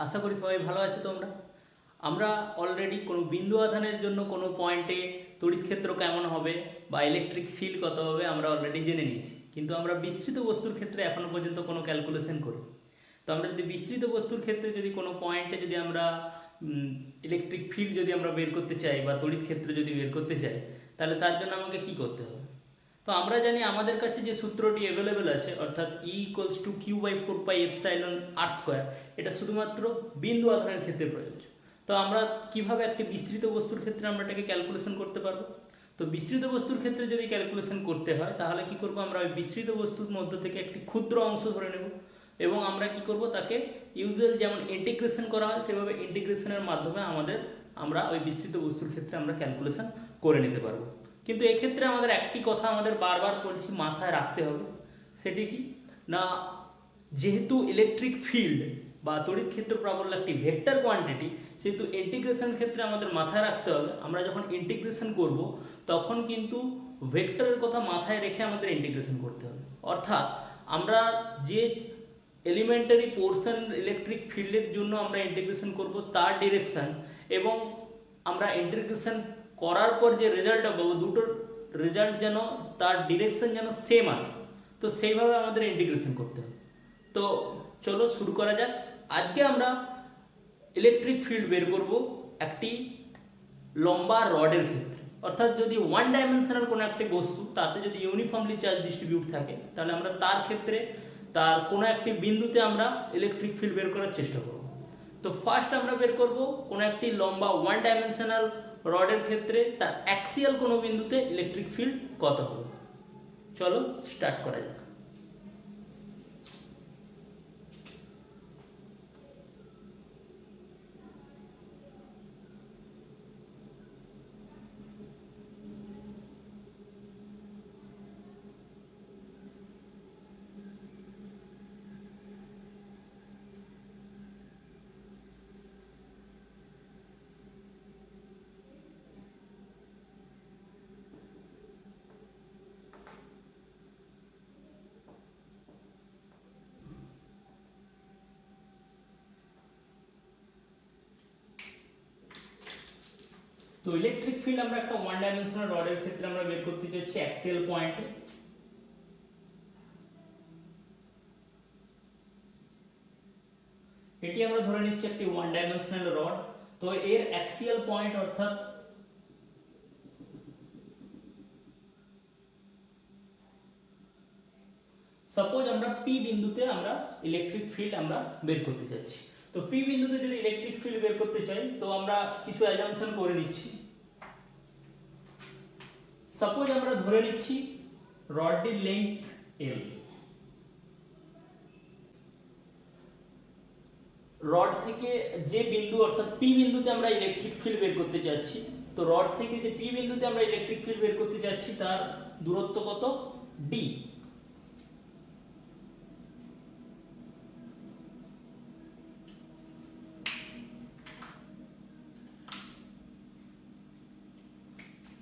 আশা করি সবাই ভালো আছো তোমরা। আমরা অলরেডি কোনো বিন্দু আধানের জন্য কোনো পয়েন্টে তড়িৎ ক্ষেত্র কেমন হবে বা ইলেকট্রিক ফিল্ড কত হবে আমরা অলরেডি জেনে নিয়েছি, কিন্তু আমরা বিস্তৃত বস্তুর ক্ষেত্রে এখনো পর্যন্ত কোনো ক্যালকুলেশন করি। তো আমরা যদি বিস্তৃত বস্তুর ক্ষেত্রে যদি কোনো পয়েন্টে যদি আমরা ইলেকট্রিক ফিল্ড যদি আমরা বের করতে চাই বা তড়িৎ ক্ষেত্র যদি বের করতে চাই, তাহলে তার জন্য আমাকে কি করতে হবে? তো আমরা জানি আমাদের কাছে যে সূত্রটি অ্যাভেলেবেল আছে, অর্থাৎ E = Q/4πε/r², এটা শুধুমাত্র বিন্দু আধানের ক্ষেত্রে প্রযোজ্য। তো আমরা কিভাবে একটি বিস্তৃত বস্তুর ক্ষেত্রে আমরা এটাকে ক্যালকুলেশন করতে পারবো? তো বিস্তৃত বস্তুর ক্ষেত্রে যদি ক্যালকুলেশন করতে হয় তাহলে কি করব, আমরা ওই বিস্তৃত বস্তুর মধ্য থেকে একটি ক্ষুদ্র অংশ ধরে নেব এবং আমরা কি করব, তাকে ইউজুয়াল যেমন ইন্টিগ্রেশন করা হয় সেভাবে ইন্টিগ্রেশনের মাধ্যমে আমরা ওই বিস্তৃত বস্তুর ক্ষেত্রে আমরা ক্যালকুলেশন করে নিতে পারবো। কিন্তু এক্ষেত্রে আমাদের একটি কথা আমাদের বারবার বলছি মাথায় রাখতে হবে, সেটি কি না, যেহেতু ইলেকট্রিক ফিল্ড বা তড়িৎ ক্ষেত্র প্রাবল্য একটি ভেক্টর কোয়ান্টিটি, সেহেতু ইন্টিগ্রেশন ক্ষেত্রে আমাদের মাথায় রাখতে হবে আমরা যখন ইন্টিগ্রেশন করব তখন কিন্তু ভেক্টরের কথা মাথায় রেখে আমাদের ইন্টিগ্রেশন করতে হবে। অর্থাৎ আমরা যে এলিমেন্টারি পোর্শন ইলেকট্রিক ফিল্ডের জন্য আমরা ইন্টিগ্রেশন করব তার ডিরেকশন এবং আমরা ইন্টিগ্রেশন করার পর যে রেজাল্টটা পাবো দুটোর রেজাল্ট যেন তার ডিরেকশন যেন সেম আসে, তো সেইভাবে আমাদের ইন্টিগ্রেশন করতে হবে। তো চলো শুরু করা যাক। আজকে আমরা ইলেকট্রিক ফিল্ড বের করব একটি লম্বা রডের ক্ষেত্রে, অর্থাৎ যদি ওয়ান ডাইমেনশনাল কোনো একটি বস্তু তাতে যদি ইউনিফর্মলি চার্জ ডিস্ট্রিবিউট থাকে তাহলে আমরা তার ক্ষেত্রে তার কোনো একটি বিন্দুতে আমরা ইলেকট্রিক ফিল্ড বের করার চেষ্টা করব। তো ফার্স্ট আমরা বের করব কোনো একটি লম্বা ওয়ান ডাইমেনশনাল রডের ক্ষেত্রে তার অ্যাক্সিয়াল কোনো বিন্দুতে ইলেকট্রিক ফিল্ড কত হবে। চলো স্টার্ট করা যাক। তো ইলেকট্রিক ফিল্ড আমরা একটা ওয়ান ডাইমেনশনাল রডের ক্ষেত্রে আমরা বের করতে চাইছি অ্যাক্সিয়াল পয়েন্টে। এটি আমরা ধরে নিচ্ছি একটি ওয়ান ডাইমেনশনাল রড। তো এর অ্যাক্সিয়াল পয়েন্ট অর্থাৎ সাপোজ আমরা পি বিন্দুতে আমরা ইলেকট্রিক ফিল্ড আমরা বের করতে চাচ্ছি। তো পি বিন্দুতে যদি ইলেকট্রিক ফিল্ড বের করতে চাই তো আমরা কিছু অ্যাজাম্পশন করে নিচ্ছি। সাপোজ আমরা ধরে নিচ্ছি রডটির লেন্থ এল, রড থেকে যে বিন্দু অর্থাৎ পি বিন্দুতে আমরা ইলেকট্রিক ফিল্ড বের করতে চাচ্ছি, তো রড থেকে যে পি বিন্দুতে আমরা ইলেকট্রিক ফিল্ড বের করতে যাচ্ছি তার দূরত্ব কত, ডি।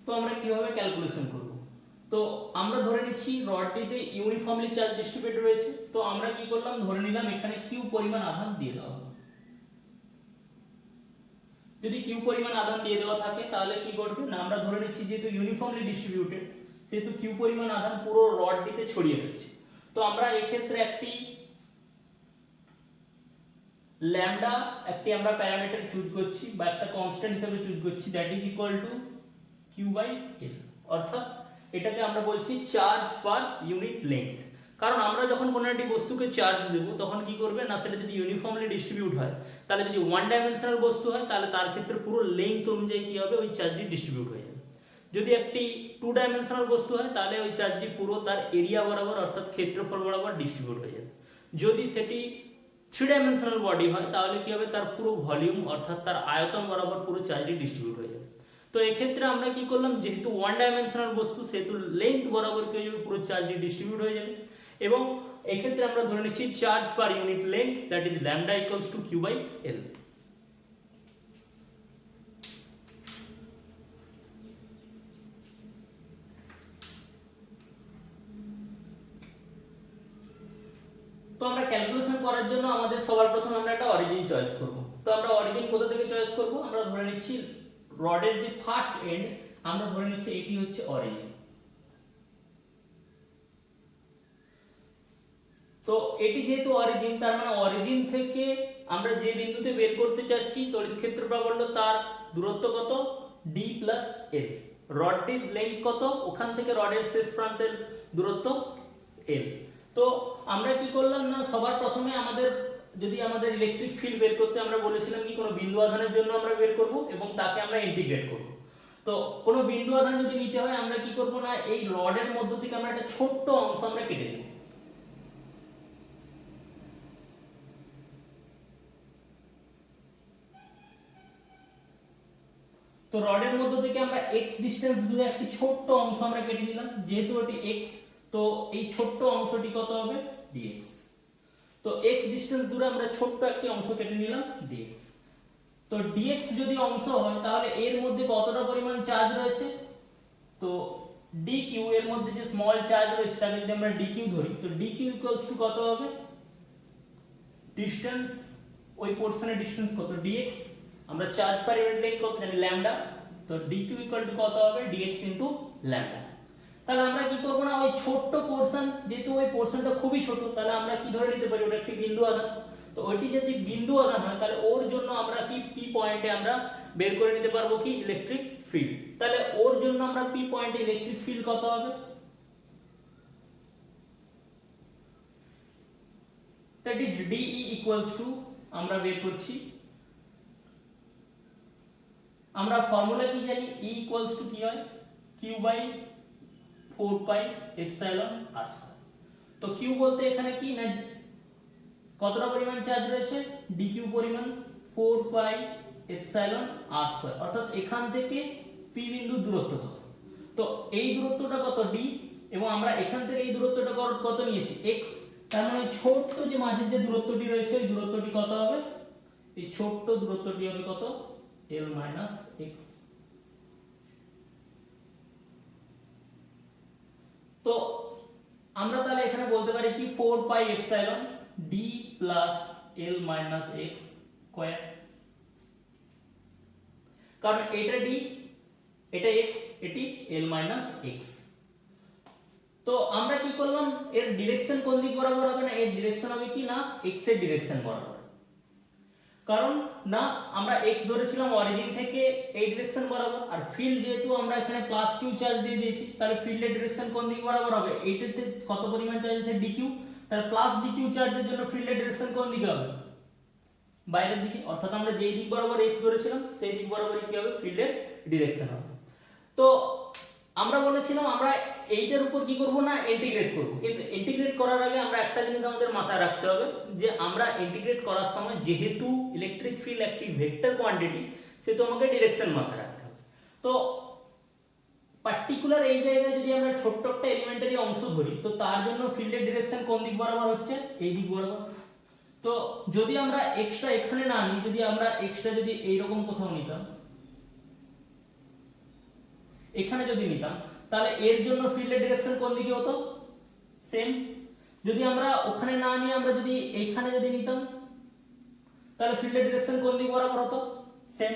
তো আমরা কিভাবে ক্যালকুলেশন করব? তো আমরা ধরে নিচ্ছি রডটিতে ইউনিফর্মলি চার্জ ডিস্ট্রিবিউটেড রয়েছে। তো আমরা কি করলাম, ধরে নিলাম এখানে কিউ পরিমাণ আধান দিয়ে দেওয়া হবে। যদি কিউ পরিমাণ আধান দিয়ে দেওয়া থাকে তাহলে কি করবে না, আমরা ধরে নিচ্ছি যেহেতু ইউনিফর্মলি ডিস্ট্রিবিউটেড সেহেতু কিউ পরিমাণ আধান পুরো রডটিতে ছড়িয়ে রয়েছে। তো আমরা এক্ষেত্রে একটি ল্যামডা একটি আমরা প্যারামিটার চুজ করছি বা একটা কনস্ট্যান্ট হিসেবে চুজ করছি, that is equal two Q/L, অর্থাৎ এটাকে আমরা বলছি চার্জ পার ইউনিট লেন্থ। কারণ আমরা যখন কোনো একটি বস্তুকে চার্জ দেব তখন কি করবে না, সেটা যদি ইউনিফর্মলি ডিস্ট্রিবিউট হয় তাহলে যদি ওয়ান ডাইমেনশনাল বস্তু হয় তাহলে তার ক্ষেত্রে পুরো লেন্থ অনুযায়ী কি হবে, ওই চার্জটি ডিস্ট্রিবিউট হয়ে যাবে। যদি একটি টু ডাইমেনশনাল বস্তু হয় তাহলে ওই চার্জটি পুরো তার এরিয়া বরাবর অর্থাৎ ক্ষেত্রফল বরাবর ডিস্ট্রিবিউট হয়ে যাবে। যদি সেটি থ্রি ডাইমেনশনাল বডি হয় তাহলে কি হবে, তার পুরো ভলিউম অর্থাৎ তার আয়তন বরাবর পুরো চার্জটি ডিস্ট্রিবিউট হয়ে যাবে। তো এক্ষেত্রে আমরা কি করলাম, যেহেতু ওয়ান ডাইমেনশনাল বস্তু সেহেতু লেন্থ বরাবর কি হয়ে যাবে, পুরো চার্জটি ডিস্ট্রিবিউট হয়ে যাবে। এবং এক্ষেত্রে আমরা ধরে নিচ্ছি charge per unit length, that is lambda equals two Q/L। তো আমরা ক্যালকুলেশন করার জন্য আমাদের সবার প্রথমে আমরা একটা অরিজিন চয়েস করব। তো আমরা অরিজিন কোথা থেকে চয়েস করব? আমরা ধরে নিচ্ছি রডের যে ফার্স্ট এন্ড, আমরা ধরে নিচ্ছি এটি হচ্ছে অরিজিন। তো এটি যেহেতু অরিজিন, তার মানে অরিজিন থেকে আমরা যে বিন্দুতে বের করতে চাচ্ছি তড়িৎ ক্ষেত্র প্রাবল্য, তার দূরত্ব কত? d plus l। রডটির লেন্থ কত? ওখান থেকে রডের শেষ প্রান্তের দূরত্ব l। তো আমরা কি করলাম না, সবার প্রথমে আমাদের যদি আমাদের ইলেকট্রিক ফিল্ড বের করতে আমরা বলেছিলাম কি কোনো বিন্দু আধানের জন্য আমরা বের করব এবং তাকে আমরা ইন্টিগ্রেট করব। তো কোনো বিন্দু আধান যদি নিতে হয় আমরা কি করব না, এই রডের মধ্য থেকে আমরা একটা ছোট্ট অংশ আমরা কেটে নেব। তো রডের মধ্য থেকে আমরা x ডিসটেন্স দূরে একটি ছোট্ট অংশ আমরা কেটে নিলাম, যেহেতু এটি x, তো এই ছোট্ট অংশটি কত হবে? dx। তো x ডিসটেন্স দূরে আমরা ছোট্ট একটি অংশ কেটে নিলাম dx। তো dx যদি অংশ হয় তাহলে এর মধ্যে কতটা পরিমাণ চার্জ রয়েছে? তো dq, এর মধ্যে যে স্মল চার্জ রয়েছে তাকে যদি আমরা dq ধরি, তো dq ইকুয়ালস টু কত হবে? ডিসটেন্স, ওই পোরশনের ডিসটেন্স কত? dx। আমরা চার্জ পার ইউনিট লেন্থ কত জানি? ল্যামডা। তো dq ইকুয়াল টু কত হবে? dx into lambda. তাহলে আমরা কি করব না, ওই ছোট্ট পোরশন, যেহেতু ওই পোরশনটা খুবই ছোট, তাহলে আমরা কি ধরে নিতে পারি? ওটা একটি বিন্দু আধান। তো ওইটি যদি বিন্দু আধান হয় তাহলে ওর জন্য আমরা কি p পয়েন্টে আমরা বের করে নিতে পারবো কি? Electric field. তাহলে ওর জন্য আমরা p পয়েন্টে ইলেকট্রিক ফিল্ড কত হবে? That is DE equals to, আমরা বের করছি, আমরা ফর্মুলা কি জানি? E ইকুয়ালস টু কি হয়? q by 4 pi epsilon r square. তো q বলতে এখানে কি না, কতটা পরিমাণ চার্জ রয়েছে? dq পরিমাণ 4 পাই এপসাইলন r স্কয়ার, অর্থাৎ এখান থেকে p বিন্দুর দূরত্ব কত? তো এই দূরত্বটা কত? d, এবং আমরা এখান থেকে এই দূরত্বটা কত নিয়েছি? x। তার মানে ছোট্ট যে মাঝের যে দূরত্বটি রয়েছে ওই দূরত্বটি কত হবে? এই ছোট্ট দূরত্বটি হবে কত? l minus x। তো আমরা তাহলে এখানে বলতে পারি কি 4 pi epsilon d plus l minus x square, কারণ এটা d, এটা x, এটি l মাইনাস x। তো আমরা কি করলাম, এর ডিরেকশন কোন দিক বরাবর হবে? না এর ডিরেকশন হবে কি না x এর ডিরেকশন বরাবর, কারণ না আমরা x ধরেছিলাম অরিজিন থেকে এই ডিরেকশন বরাবর, আর ফিল্ড যেহেতু আমরা এখানে প্লাস q চার্জ দিয়ে দিয়েছি, তাহলে ফিল্ডের ডিরেকশন কোন দিক বরাবর হবে? এইটাতে কত পরিমাণ চার্জ আছে? dq। তাহলে প্লাস dq চার্জের জন্য ফিল্ডের ডিরেকশন কোন দিকে হবে? বাইরের দিকে, অর্থাৎ আমরা যেই দিক বরাবর x ধরেছিলাম সেই দিক বরাবরই কি হবে? ফিল্ডের ডিরেকশন হবে। তো আমরা বলেছিলাম আমরা এইটার উপর কি করব না, ইন্টিগ্রেট করব। কিন্তু ইন্টিগ্রেট করার আগে আমরা একটা জিনিস আমাদের মাথায় রাখতে হবে, যে আমরা ইন্টিগ্রেট করার সময় যেহেতু ইলেকট্রিক ফিল্ড একটি ভেক্টর কোয়ান্টিটি, সেহেতু আমাকে ডিরেকশন মাথায় রাখতে হবে। তো পার্টিকুলার এই জায়গায় যদি আমরা ছোট্ট একটা এলিমেন্টারি অংশ ধরি, তো তার জন্য ফিল্ডের ডিরেকশন কোন দিক বরাবর হচ্ছে? এই দিক বরাবর। তো যদি আমরা এক্সট্রা এখানে না নিই, যদি আমরা এক্সট্রা যদি এইরকম কোথাও নিতাম, এখানে যদি নিতাম, তাহলে এর জন্য ফিল্ডের ডিরেকশন কোন দিকে হতো? সেম। যদি আমরা ওখানে না নিয়ে আমরা যদি এইখানে যদি নিতাম, তাহলে ফিল্ডের ডিরেকশন কোন দিক বরাবর হতো? সেম।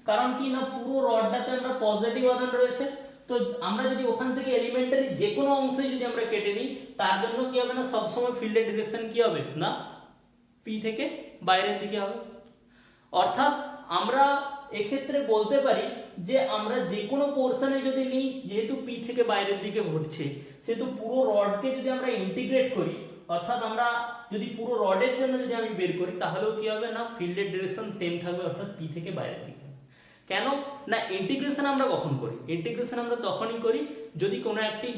কারণ কি না, পুরো রডটাতে আমরা পজিটিভ আধান রয়েছে, তো আমরা যদি ওখান থেকে এলিমেন্টারি যে কোনো অংশই যদি আমরা কেটে নিই, তার জন্য কি হবে না, সব সময় ফিল্ডের ডিরেকশন কি হবে না, p থেকে বাইরের দিকে হবে। অর্থাৎ আমরা এক্ষেত্রে বলতে পারি যে আমরা যে কোনো পোরশনে যদি নিই, যেহেতু p থেকে বাইরের দিকে ঘটছে, সেহেতু পুরো রডকে যদি আমরা ইন্টিগ্রেট করি, অর্থাৎ আমরা যদি পুরো রডের জন্য যদি আমি বের করি, তাহলেও কি হবে না, ফিল্ডের ডিরেকশন সেম থাকবে, অর্থাৎ p থেকে বাইরের দিকে। কেন না, ইন্টিগ্রেশন আমরা কখন করি? ইন্টিগ্রেশন আমরা তখনই করি যদি কোনো একটি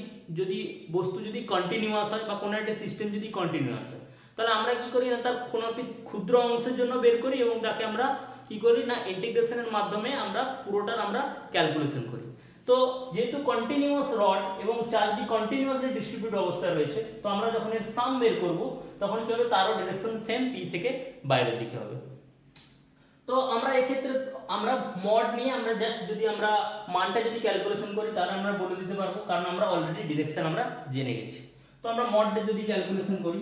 বস্তু যদি কন্টিনিউয়াস হয় বা কোনো একটা সিস্টেম যদি কন্টিনিউয়াস হয়, তাহলে আমরা কি করি না, তার কোনো একটি ক্ষুদ্র অংশের জন্য বের করি এবং তাকে আমরা কি করি না, ইন্টিগ্রেশনের মাধ্যমে আমরা পুরোটার আমরা ক্যালকুলেশন করি। তো যেহেতু কন্টিনিউয়াস রড এবং চার্জটি কন্টিনিউয়াসলি ডিস্ট্রিবিউট অবস্থায় রয়েছে, তো আমরা যখন এর সাম বের করব তখন কি হবে, তারও ডিরেকশন সেম, p থেকে বাইরের দিকে হবে। তো আমরা এক্ষেত্রে আমরা মড নিয়ে আমরা জাস্ট যদি আমরা মানটা যদি ক্যালকুলেশন করি, তাহলে আমরা বলে দিতে পারবো, কারণ আমরা অলরেডি ডিরেকশন আমরা জেনে গেছি। তো আমরা মডটা যদি ক্যালকুলেশন করি,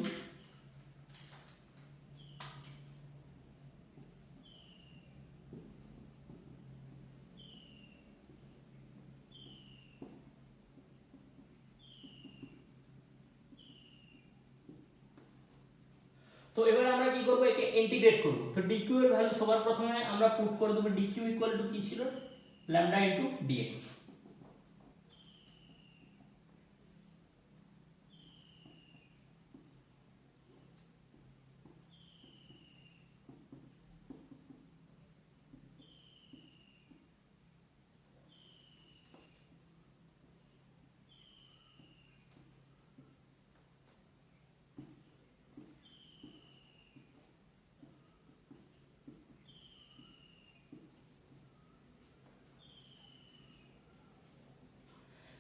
তো এবার আমরা কি করব, একে ইন্টিগ্রেট করব। তো dq এর ভ্যালু সবার প্রথমে আমরা পুট করে দেব, dq ইকুয়াল টু কি ছিল, lambda into dx।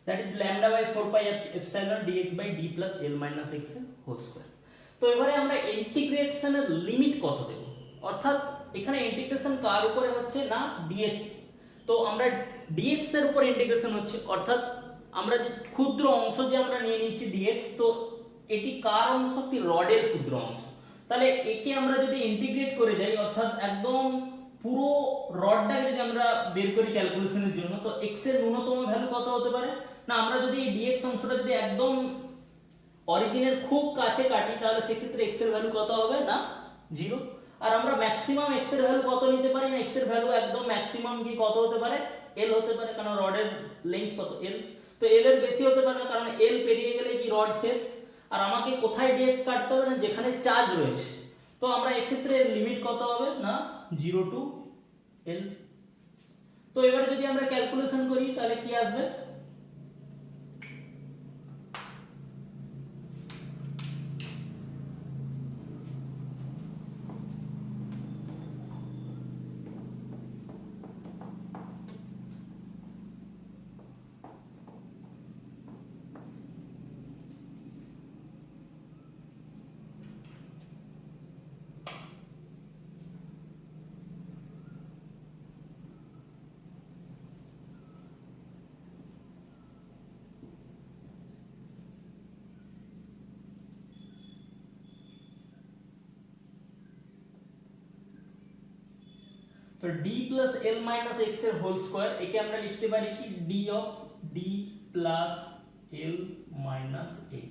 that is lambda by 4 pi epsilon dx by d plus l minus x whole square। তো এবারে আমরা ইন্টিগ্রেশনের লিমিট কত দেব, অর্থাৎ এখানে ইন্টিগ্রেশন কার উপরে হচ্ছে না dx, তো আমরা dx এর উপর ইন্টিগ্রেশন হচ্ছে, অর্থাৎ আমরা যে ক্ষুদ্র অংশ যে আমরা নিয়ে নিয়েছি dx, তো এটি কার অংশ, কি রডের ক্ষুদ্র অংশ। তাহলে একে আমরা যদি ইন্টিগ্রেট করে যাই, অর্থাৎ একদম পুরো রডটাকে যদি আমরা বের করি ক্যালকুলেশনের জন্য, তো x এর ন্যূনতম ভ্যালু কত হতে পারে না, আমরা যদি এই dx অংশটা যদি একদম অরিজিনের খুব কাছে কাটি, তাহলে সেক্ষেত্রে x এর ভ্যালু কত হবে না 0। আর আমরা ম্যাক্সিমাম x এর ভ্যালু কত নিতে পারি না, x এর ভ্যালু একদম ম্যাক্সিমাম কি কত হতে পারে, l হতে পারে, কারণ রডের লেন্থ কত l, তো l এর বেশি হতে পারে না, কারণ l পেরিয়ে গেলে কি রড শেষ। আর আমাকে কোথায় dx কাটতে হবে না, যেখানে চার্জ রয়েছে, তো আমরা এক্ষেত্রে লিমিট কত হবে না 0 টু l। তো এবারে যদি আমরা ক্যালকুলেশন করি তাহলে কি আসবে, তো d plus l minus x এর হোল স্কয়ার, একে আমরা লিখতে পারি কি d of d plus l minus x,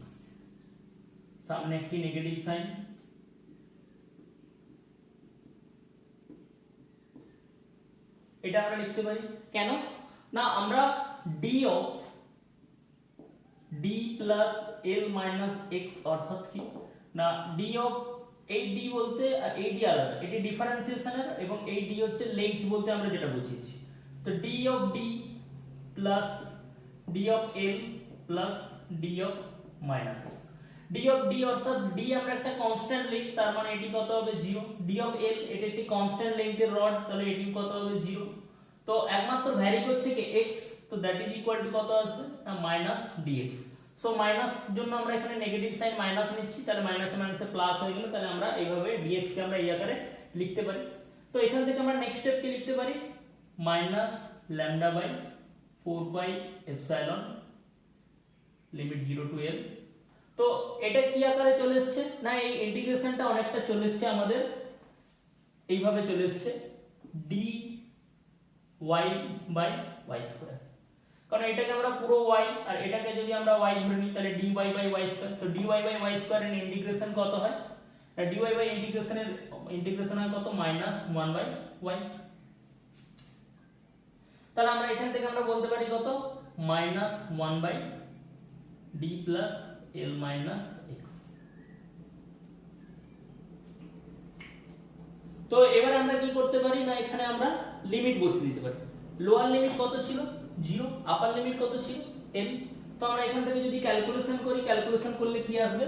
সামনে একটি নেগেটিভ সাইন, এটা আমরা লিখতে পারি কেন না, আমরা d of d plus l minus x অর্থাৎ কি না d অফ এই d বলতে আর এই d আলাদা, এটি ডিফারেন্সিয়েশনের, এবং এই d হচ্ছে লেংথ বলতে আমরা যেটা বুঝিয়েছি। তো d of d plus d of l plus d of minus x, d of d অর্থাৎ d আমরা একটা কনস্ট্যান্ট লেংথ, তার মানে এটি কত হবে 0। d অফ l এটা একটি কনস্ট্যান্ট লেংথের রড, তাহলে এটি কত হবে 0। তো একমাত্র ভ্যারি করছে কি x, তো দ্যাট ইজ ইকুয়াল টু কত আসবে না মাইনাস dx। সো মাইনাস জন্য আমরা এখানে নেগেটিভ সাইন মাইনাস নিচ্ছি, তাহলে মাইনাসে মাইনাসে প্লাস হয়ে গেল, তাহলে আমরা এইভাবে dx কে আমরা এই আকারে লিখতে পারি। তো এখান থেকে আমরা নেক্সট স্টেপ কি লিখতে পারি, minus lambda by 4 pi epsilon limit 0 to l। তো এটা কি আকারে চলে এসেছে না, এই ইন্টিগ্রেশনটা অনেকটা চলে এসেছে আমাদের এইভাবে চলে এসেছে dy বাই y স্কয়ার, কারণ এটাকে আমরা পুরো y আর এটাকে যদি আমরা y ধরে নিই, তাহলে dy বাই y স্কয়ার। তো dy বাই y স্কয়ার এর ইন্টিগ্রেশন কত হয়, dy বাই ইন্টিগ্রেশন হয় কত মাইনাস 1 বাই y। তাহলে আমরা এখান থেকে আমরা বলতে পারি কত minus 1 by d plus l minus x। তো এবার আমরা কি করতে পারি না, এখানে আমরা লিমিট বসিয়ে দিতে পারি। লোয়ার লিমিট কত ছিল 0, আপার লিমিট কত ছিল l। তো আমরা এখান থেকে যদি ক্যালকুলেশন করি, ক্যালকুলেশন করলে কি আসবে,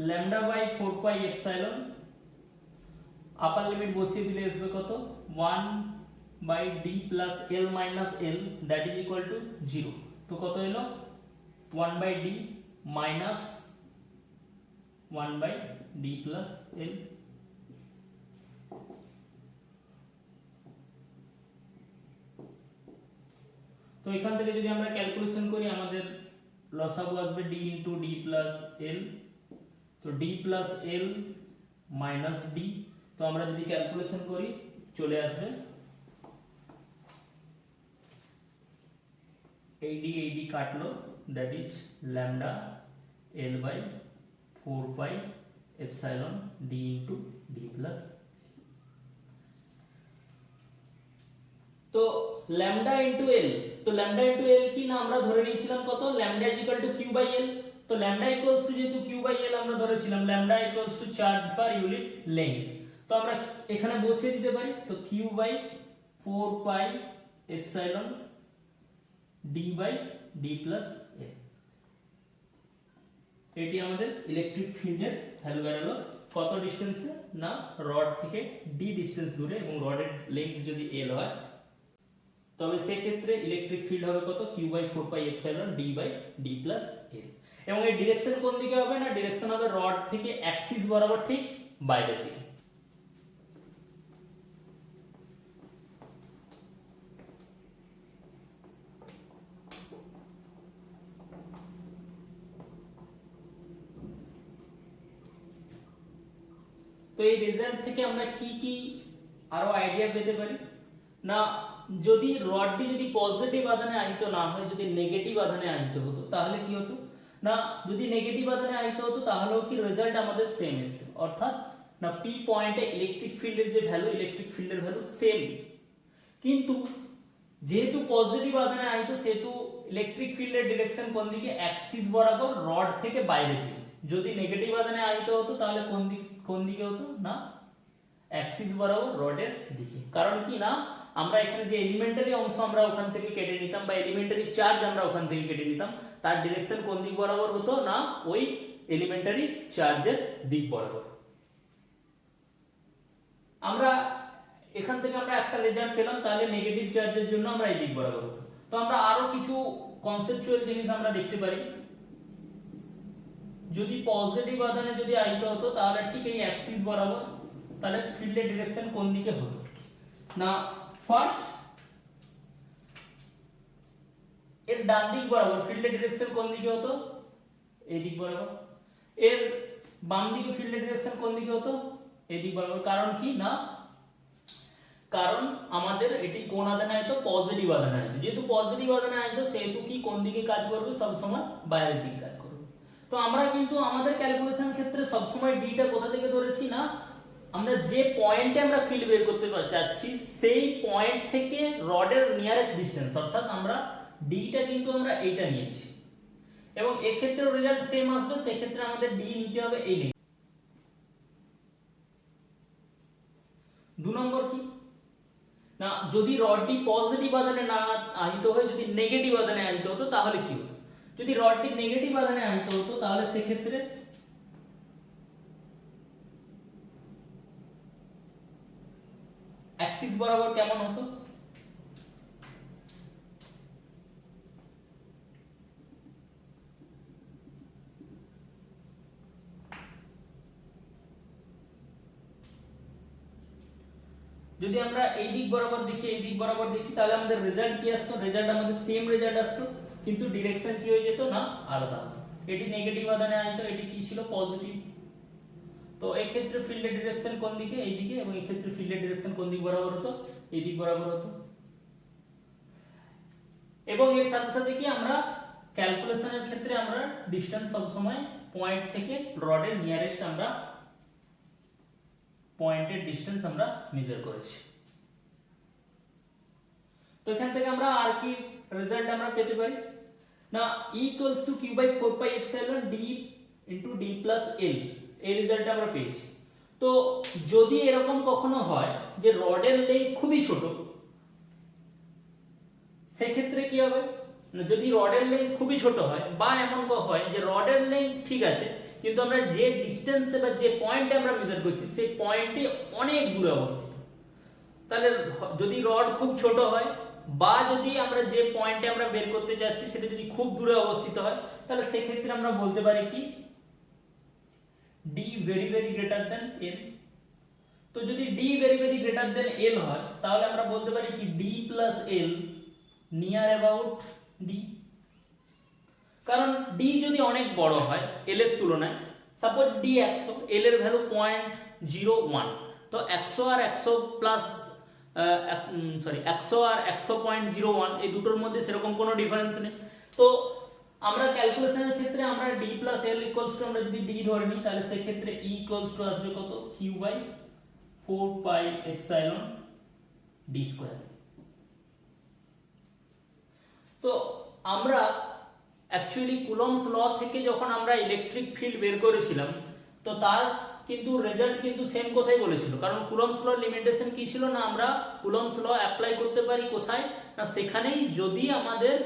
lambda by 4 pi epsilon, upper limit বসিয়ে দিলে আসবে কত 1 by d plus l minus l, that is equal to 0। তো কত এলো 1 by d minus 1 by d plus l। তো এখান থেকে যদি আমরা ক্যালকুলেশন করি, আমাদের লসাগু আসবে d into d plus l। তো d plus l minus D. তো আমরা যদি ক্যালকুলেশন করি চলে আসবে এই ডি কাটলো, that is lambda L by 4 pi epsilon D into D plus. তো ল্যামডা ইন্টু এল, তো ল্যামডা ইন্টু এল কি না আমরা ধরে নিয়েছিলাম কত, lambda is equal to Q by L. তো ল্যামডা ইকুয়ালস টু যেহেতু কিউ বাই এল আমরা ধরেছিলাম, lambda equals to charge per unit length. তো আমরা এখানে বসিয়ে দিতে পারি, তো Q by 4 pi epsilon D by D plus L. এটি আমাদের ইলেকট্রিক ফিল্ডের ভ্যালু বেরোলো কত ডিসটেন্সে না রড থেকে ডি ডিসটেন্স দূরে, এবং রডের লেন্থ যদি এল হয় তবে সেক্ষেত্রে ইলেকট্রিক ফিল্ড হবে কত, Q by 4 pi epsilon D by D plus L. এবং এর ডিরেকশন কোন দিকে হবে না, ডিরেকশন হবে রড থেকে অ্যাক্সিস বরাবর ঠিক বাইরের দিকে। তো এই রেজাল্ট থেকে আমরা কি কি আরো আইডিয়া পেতে পারি না, যদি রডটি যদি পজিটিভ আধানে আহিত না হয়, যদি নেগেটিভ আধানে আহিত হতো তাহলে কি হতো না, যদি নেগেটিভ আধানে আহিত হতো তাহলেও কি রেজাল্ট আমাদের সেম আসতো, অর্থাৎ না পি পয়েন্টে ইলেকট্রিক ফিল্ডের যে ভ্যালু, ইলেকট্রিক ফিল্ডের ভ্যালু সেম। কিন্তু যেহেতু পজিটিভ আধানে আহিত সেহেতু ইলেকট্রিক ফিল্ডের ডিরেকশন কোন দিকে, অ্যাক্সিস বরাবর রড থেকে বাইরের দিকে। যদি নেগেটিভ আধানে আহিত হতো তাহলে কোন দিকে হতো না, অ্যাক্সিস বরাবর রডের দিকে। কারণ কি না, আমরা এখানে যে এলিমেন্টারি অংশ আমরা ওখান থেকে কেটে নিতাম বা এলিমেন্টারি চার্জ আমরা ওখান থেকে কেটে নিতাম, তার ডিরেকশন কোন দিক বরাবর হতো না, ওই এলিমেন্টারি চার্জের দিক বরাবর। আমরা এখান থেকে আমরা একটা রেজাল্ট পেলাম, তাহলে নেগেটিভ চার্জের জন্য আমরা এই দিক বরাবর হতো। তো আমরা আরো কিছু কনসেপচুয়াল জিনিস আমরা দেখতে পারি। যদি পজিটিভ আধানে যদি আহিত হতো তাহলে ঠিক এই অ্যাক্সিস বরাবর, তাহলে ফিল্ডের ডিরেকশন কোন দিকে হতো না, ফার্স্ট এর ডান দিক বরাবর ফিল্ডের ডিরেকশন কোন দিকে হতো, এই দিক বরাবর। এর বাম দিকে ফিল্ডের ডিরেকশন কোন দিকে হতো, এই দিক বরাবর। কারণ কি না, কারণ আমাদের এটি কোন আধানে আহিত, পজিটিভ আধানে আহিত। যেহেতু পজিটিভ আধানে আহিত সেহেতু কি কোন দিকে কাজ করবে, সব সময় বাইরের দিকে কাজ করবে। তো আমরা কিন্তু আমাদের ক্যালকুলেশন ক্ষেত্রে সব সময় ডিটা কোথা থেকে ধরেছি না, আমরা যে পয়েন্টে আমরা ফিল্ড বের করতে চাচ্ছি সেই পয়েন্ট থেকে রডের নিয়ারেস্ট ডিসটেন্স, অর্থাৎ আমরা ডিটা কিন্তু আমরা এইটা নিয়েছি। এবং এই ক্ষেত্রেও রেজাল্ট সেম আসবে, সেই ক্ষেত্রে আমাদের ডি নিতে হবে এই নেই। 2 নম্বর কি না, যদি রডটি পজিটিভ আধানে না আহিত হয়, যদি নেগেটিভ আধানে আহিত হতো তাহলে কি হতো, যদি রডটি নেগেটিভ আধানে আহিত হতো তাহলে সেক্ষেত্রে অ্যাক্সিস বরাবর কেমন হতো, যদি আমরা এই দিক বরাবর দেখি, এই দিক বরাবর দেখি, তাহলে আমাদের রেজাল্ট কি আসতো, রেজাল্ট আমাদের সেম রেজাল্ট আসতো, কিন্তু ডিরেকশন কি হয়ে যেত না আলাদা হতো। এটি নেগেটিভ আধানে আহিত, এটি কি ছিল পজিটিভ। তো এই ক্ষেত্রে ফিল্ডের ডিরেকশন কোন দিকে, এই দিকে, এবং এই ক্ষেত্রে ফিল্ডের ডিরেকশন কোন দিক বরাবর হতো, এই দিক বরাবর হতো। এবং এর সাথে সাথে কি আমরা ক্যালকুলেশনের ক্ষেত্রে আমরা ডিসটেন্স সব সময় পয়েন্ট থেকে রডের নিয়ারেস্ট আমরা পয়েন্টের ডিসটেন্স আমরা মেজার করেছি। তো এখান থেকে আমরা আর কি রেজাল্ট আমরা পেতে পারি না, E equals to Q by 4 pi epsilon D into D plus L, এই রেজাল্ট আমরা পেয়েছি। তো যদি এরকম কখনো হয় যে রডের লেন্থ খুবই ছোট, সেক্ষেত্রে কি হবে না, যদি রডের লেন্থ খুবই ছোট হয় বা এমন হয় যে রডের লেন্থ ঠিক আছে কিন্তু আমরা যে ডিসটেন্সে বা যে পয়েন্টে আমরা মেজার করছি সেই পয়েন্টে অনেক দূরে অবস্থিত, তাহলে যদি রড খুব ছোট হয় বা যদি আমরা যে পয়েন্টে আমরা বের করতে যাচ্ছি সেটা যদি খুব দূরে অবস্থিত হয়, তাহলে সেই ক্ষেত্রে আমরা বলতে পারি কি d very very greater than l। তো যদি d very very greater than l হয় তাহলে আমরা বলতে পারি কি d plus l near about d। কারণ d যদি অনেক বড় হয় l এর তুলনায় সাপোজ ডি 100, এল এর ভ্যালু 0.01, তো 100 আর 100 প্লাস 100 আর 100.01 এই দুটোর মধ্যে সেরকম কোনো ডিফারেন্স নেই। তো আমরা ক্যালকুলেশনের ক্ষেত্রে আমরা d plus l equals to আমরা যদি d ধরে নিই তাহলে সেই ক্ষেত্রে e ইকুয়ালস টু আসবে কত, q by 4 pi epsilon d square. তো আমরা অ্যাকচুয়ালি কুলম্বস ল থেকে যখন আমরা ইলেকট্রিক ফিল্ড বের করেছিলাম, তো তার কিন্তু রেজাল্ট কিন্তু সেম কথাই বলেছিল, কারণ কুলম্বস ল লিমিটেশন কি ছিল না, আমরা কুলম্বস ল অ্যাপ্লাই করতে পারি কোথায় না, সেখানেই যদি আমাদের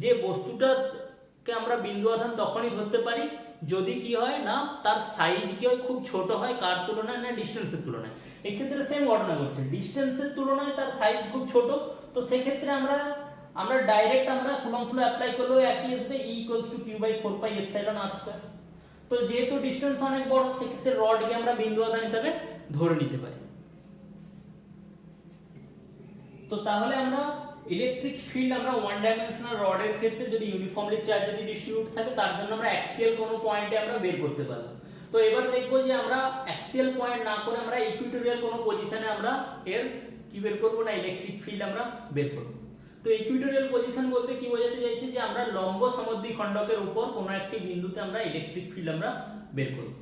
যে বস্তুটাকে আমরা বিন্দু আধান তখনই ধরতে পারি যদি কি হয় না তার সাইজ কি হয়, খুব ছোট হয়, কার তুলনায় না ডিসটেন্সের তুলনায়। এক্ষেত্রে সেম ঘটনা ঘটছে, ডিসটেন্সের তুলনায় তার সাইজ খুব ছোট, তো সেক্ষেত্রে আমরা ডাইরেক্ট আমরা কুলম্বস ল অ্যাপ্লাই করলেও একই আসবে, E equals to q by 4 pi epsilon r square. তো যেহেতু ডিসটেন্স অনেক বড় সেক্ষেত্রে রডকে আমরা বিন্দু আধান হিসেবে ধরে নিতে পারি। তো তাহলে আমরা ইলেকট্রিক ফিল্ড আমরা ওয়ান ডাইমেনশনাল রডের ক্ষেত্রে যদি ইউনিফর্মলি চার্জ যদি ডিস্ট্রিবিউট থাকে তার জন্য আমরা অ্যাক্সিয়াল কোনো পয়েন্টে আমরা বের করতে পারবো। তো এবার দেখবো যে আমরা অ্যাক্সিয়াল পয়েন্ট না করে আমরা ইকুইটোরিয়াল কোনো পজিশনে আমরা এর কি বের করব না ইলেকট্রিক ফিল্ড আমরা বের করব। তো ইকুইটোরিয়াল পজিশন বলতে কি বোঝাতে চাইছি, যে আমরা লম্ব সমদ্বিখণ্ডকের উপর কোনো একটি বিন্দুতে আমরা ইলেকট্রিক ফিল্ড আমরা বের করব।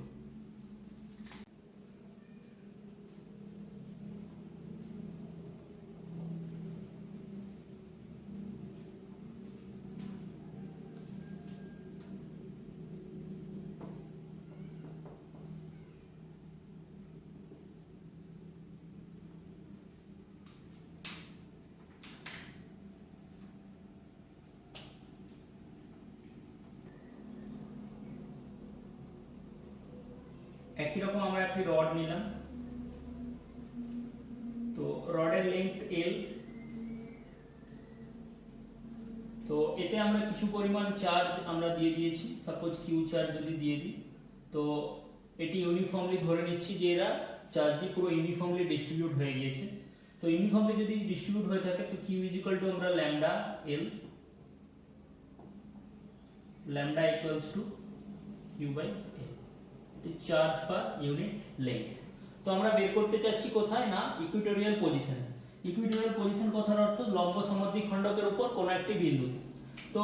একই রকম আমরা একটি রড নিলাম, তো রডের লেন্থ l, তো এতে আমরা কিছু পরিমাণ চার্জ আমরা দিয়ে দিয়েছি, সাপোজ q চার্জ যদি দিয়ে দিই, তো এটি ইউনিফর্মলি ধরে নিচ্ছি যে এরা চার্জটি পুরো ইউনিফর্মলি ডিস্ট্রিবিউট হয়ে গিয়েছে। তো ইউনিফর্মলি যদি ডিস্ট্রিবিউট হয়ে থাকে তো q ইকুয়াল টু আমরা lambda l, lambda equals to q by l, charge per unit length. তো আমরা বের করতে চাচ্ছি কোথায় না ইকুইটোরিয়াল পজিশনে। ইকুইটোরিয়াল পজিশন কথার অর্থ লম্ব সমদ্বিখণ্ডকের উপর কোনো একটি বিন্দুতে। তো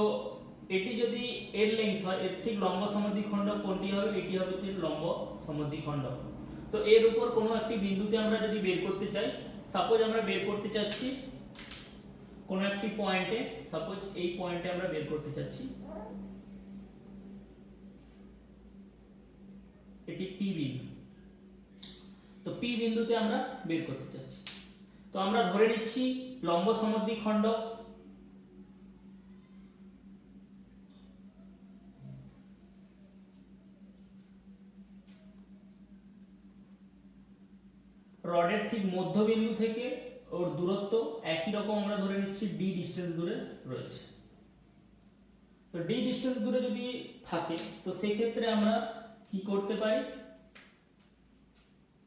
এটি যদি এর লেন্থ হয়, এর ঠিক লম্ব সমদ্বিখণ্ডক কোনটি হবে, এটি হবে ঠিক লম্ব সমদ্বিখণ্ডক। তো এর উপর কোনো একটি বিন্দুতে আমরা যদি বের করতে চাই, সাপোজ আমরা বের করতে চাচ্ছি কোনো একটি পয়েন্টে, সাপোজ এই পয়েন্টে আমরা বের করতে চাচ্ছি, এটি P বিন্দু। তো P বিন্দুতে আমরা বের করতে চাচ্ছি, তো আমরা ধরে নিচ্ছি লম্ব সমদ্বিখণ্ডক রডের ঠিক মধ্যবিন্দু থেকে ওর দূরত্ব একই রকম আমরা ধরে নিচ্ছি d ডিসটেন্স দূরে রয়েছে। তো d ডিসটেন্স দূরে যদি থাকে তো সেই ক্ষেত্রে আমরা কি করতে পারি,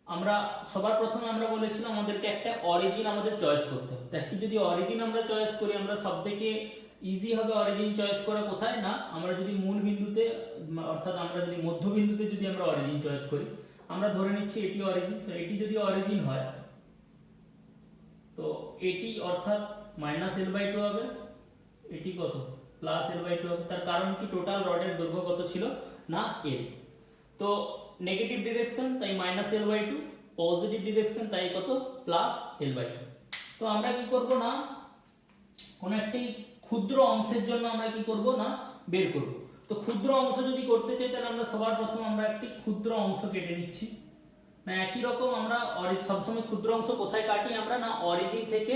আমরা সবার প্রথমে আমরা বলেছিলাম আমাদেরকে একটা অরিজিন আমাদের চয়েস করতে হবে। একটি যদি অরিজিন আমরা চয়েস করি, আমরা সবথেকে ইজি হবে অরিজিন চয়েস করা কোথায় না, আমরা যদি মূল বিন্দুতে অর্থাৎ আমরা যদি মধ্যবিন্দুতে যদি আমরা অরিজিন চয়েস করি, আমরা ধরে নিচ্ছি এটি অরিজিন। তো এটি যদি অরিজিন হয় তো এটি অর্থাৎ -l/2 হবে, এটি কত +l/2 হবে। তার কারণ কি, টোটাল রডের দৈর্ঘ্য কত ছিল না l। তো নেগেটিভ ডিরেকশন তাই -l/2, পজিটিভ ডিরেকশন তাই কত +l/2। তো আমরা কি করব না কোন একটি ক্ষুদ্র অংশের জন্য আমরা কি করব না বের করব। তো ক্ষুদ্র অংশ যদি করতে চাই তাহলে আমরা সবার প্রথম আমরা একটি ক্ষুদ্র অংশ কেটে নিচ্ছি। না একই রকম আমরা সবসময় ক্ষুদ্র অংশ কোথায় কাটি, আমরা না অরিজিন থেকে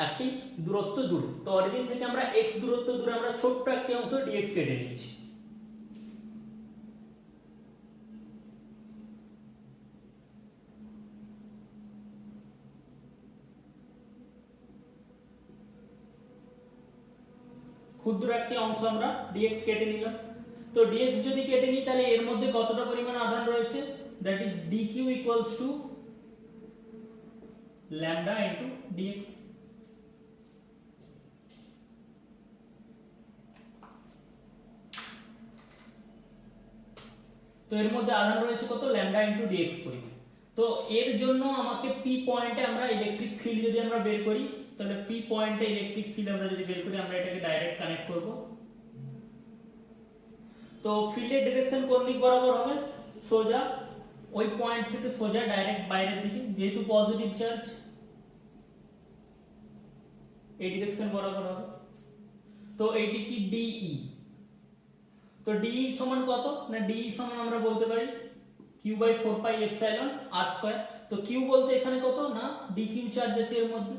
একটি দূরত্ব দূরে। তো অরিজিন থেকে আমরা x দূরত্ব দূরে আমরা ছোট্ট একটি অংশ dx কেটে নিচ্ছি। ক্ষুদ্র একটি অংশ আমরা dx কেটে নিলাম। তো dx যদি কেটে নিই তাহলে এর মধ্যে কতটা পরিমাণ আধান রয়েছে, that is dq equals to lambda into dx। তো এর মধ্যে আধান রয়েছে কত, ল্যামডা ইনটু ডিএক্স পরিমাণ। তো এর জন্য আমাকে পি পয়েন্টে আমরা ইলেকট্রিক ফিল্ড যদি আমরা বের করি, তাহলে পি পয়েন্টে ইলেকট্রিক ফিল্ড আমরা যদি বের করি, আমরা এটাকে ডাইরেক্ট কানেক্ট করব। তো ফিল্ডের ডিরেকশন কোন দিক বরাবর হবে, সোজা ওই পয়েন্ট থেকে সোজা ডাইরেক্ট বাইরের দিকে, যেহেতু পজিটিভ চার্জ এই ডিরেকশন বরাবর হবে। তো এইটি কি ডিই, তো ডিই সমান কত না, ডিই সমান আমরা বলতে পারি Q by 4 pi epsilon R square. তো কিউ বলতে এখানে কত না ডি কিউ চার্জ আছে এর মধ্যে,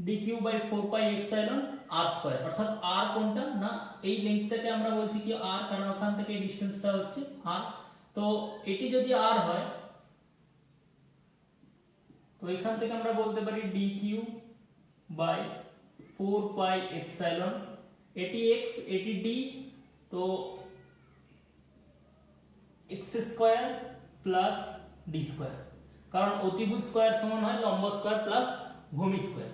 D Q by 4 pi epsilon R square, অর্থাৎ আর কোনটা না এই লেন্থটাকে আমরা বলছি কি আর, কারণ ওখান থেকে এই ডিসটেন্সটা হচ্ছে আর। তো এটি যদি আর হয়, তো এখান থেকে আমরা বলতে পারি D Q by 4 pi epsilon, এটি এক্স এটি ডি, তো X square plus D square, কারণ অতিভুজ স্কয়ার সমান হয় লম্ব স্কয়ার প্লাস ভূমি স্কয়ার।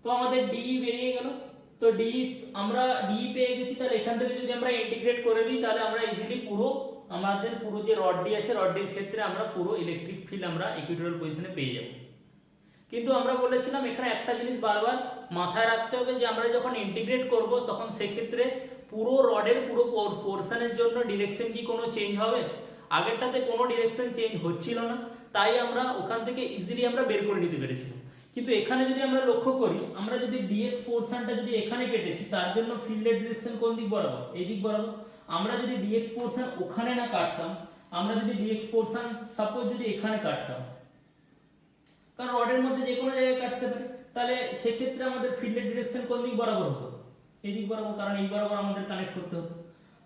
তো আমাদের ডি বেরিয়ে গেল। তো ডি আমরা ডি পেয়ে গেছি, তাহলে এখান থেকে যদি আমরা ইন্টিগ্রেট করে দিই, তাহলে আমরা ইজিলি পুরো আমাদের পুরো যে রডটি আছে রডটির ক্ষেত্রে আমরা পুরো ইলেকট্রিক ফিল্ড আমরা ইকুইটোরিয়াল পজিশনে পেয়ে যাব। কিন্তু আমরা বলেছিলাম এখানে একটা জিনিস বারবার মাথায় রাখতে হবে, যে আমরা যখন ইন্টিগ্রেট করব তখন সেক্ষেত্রে পুরো রডের পুরো পোরশনের জন্য ডিরেকশন কি কোনো চেঞ্জ হবে, আগেরটাতে কোনো ডিরেকশন চেঞ্জ হচ্ছিল না, তাই আমরা ওখান থেকে ইজিলি আমরা বের করে নিতে পেরেছিলাম। কিন্তু এখানে যদি আমরা লক্ষ্য করি, আমরা যদি ডিএক্স পোরশনটা যদি এখানে কেটেছি, তার জন্য ফিল্ডের ডিরেকশন কোন দিক বরাবর, এই দিক বরাবর। আমরা যদি ডিএক্স পোরশন ওখানে না কাটতাম, আমরা যদি ডিএক্স পোরশন সাপোজ যদি এখানে কাটতাম, কারণ রডের মধ্যে যে কোনো জায়গায় কাটতে পারে, তাহলে সেক্ষেত্রে আমাদের ফিল্ডের ডিরেকশন কোন দিক বরাবর হতো, এই দিক বরাবর, কারণ এই বরাবর আমাদের কানেক্ট করতে হতো।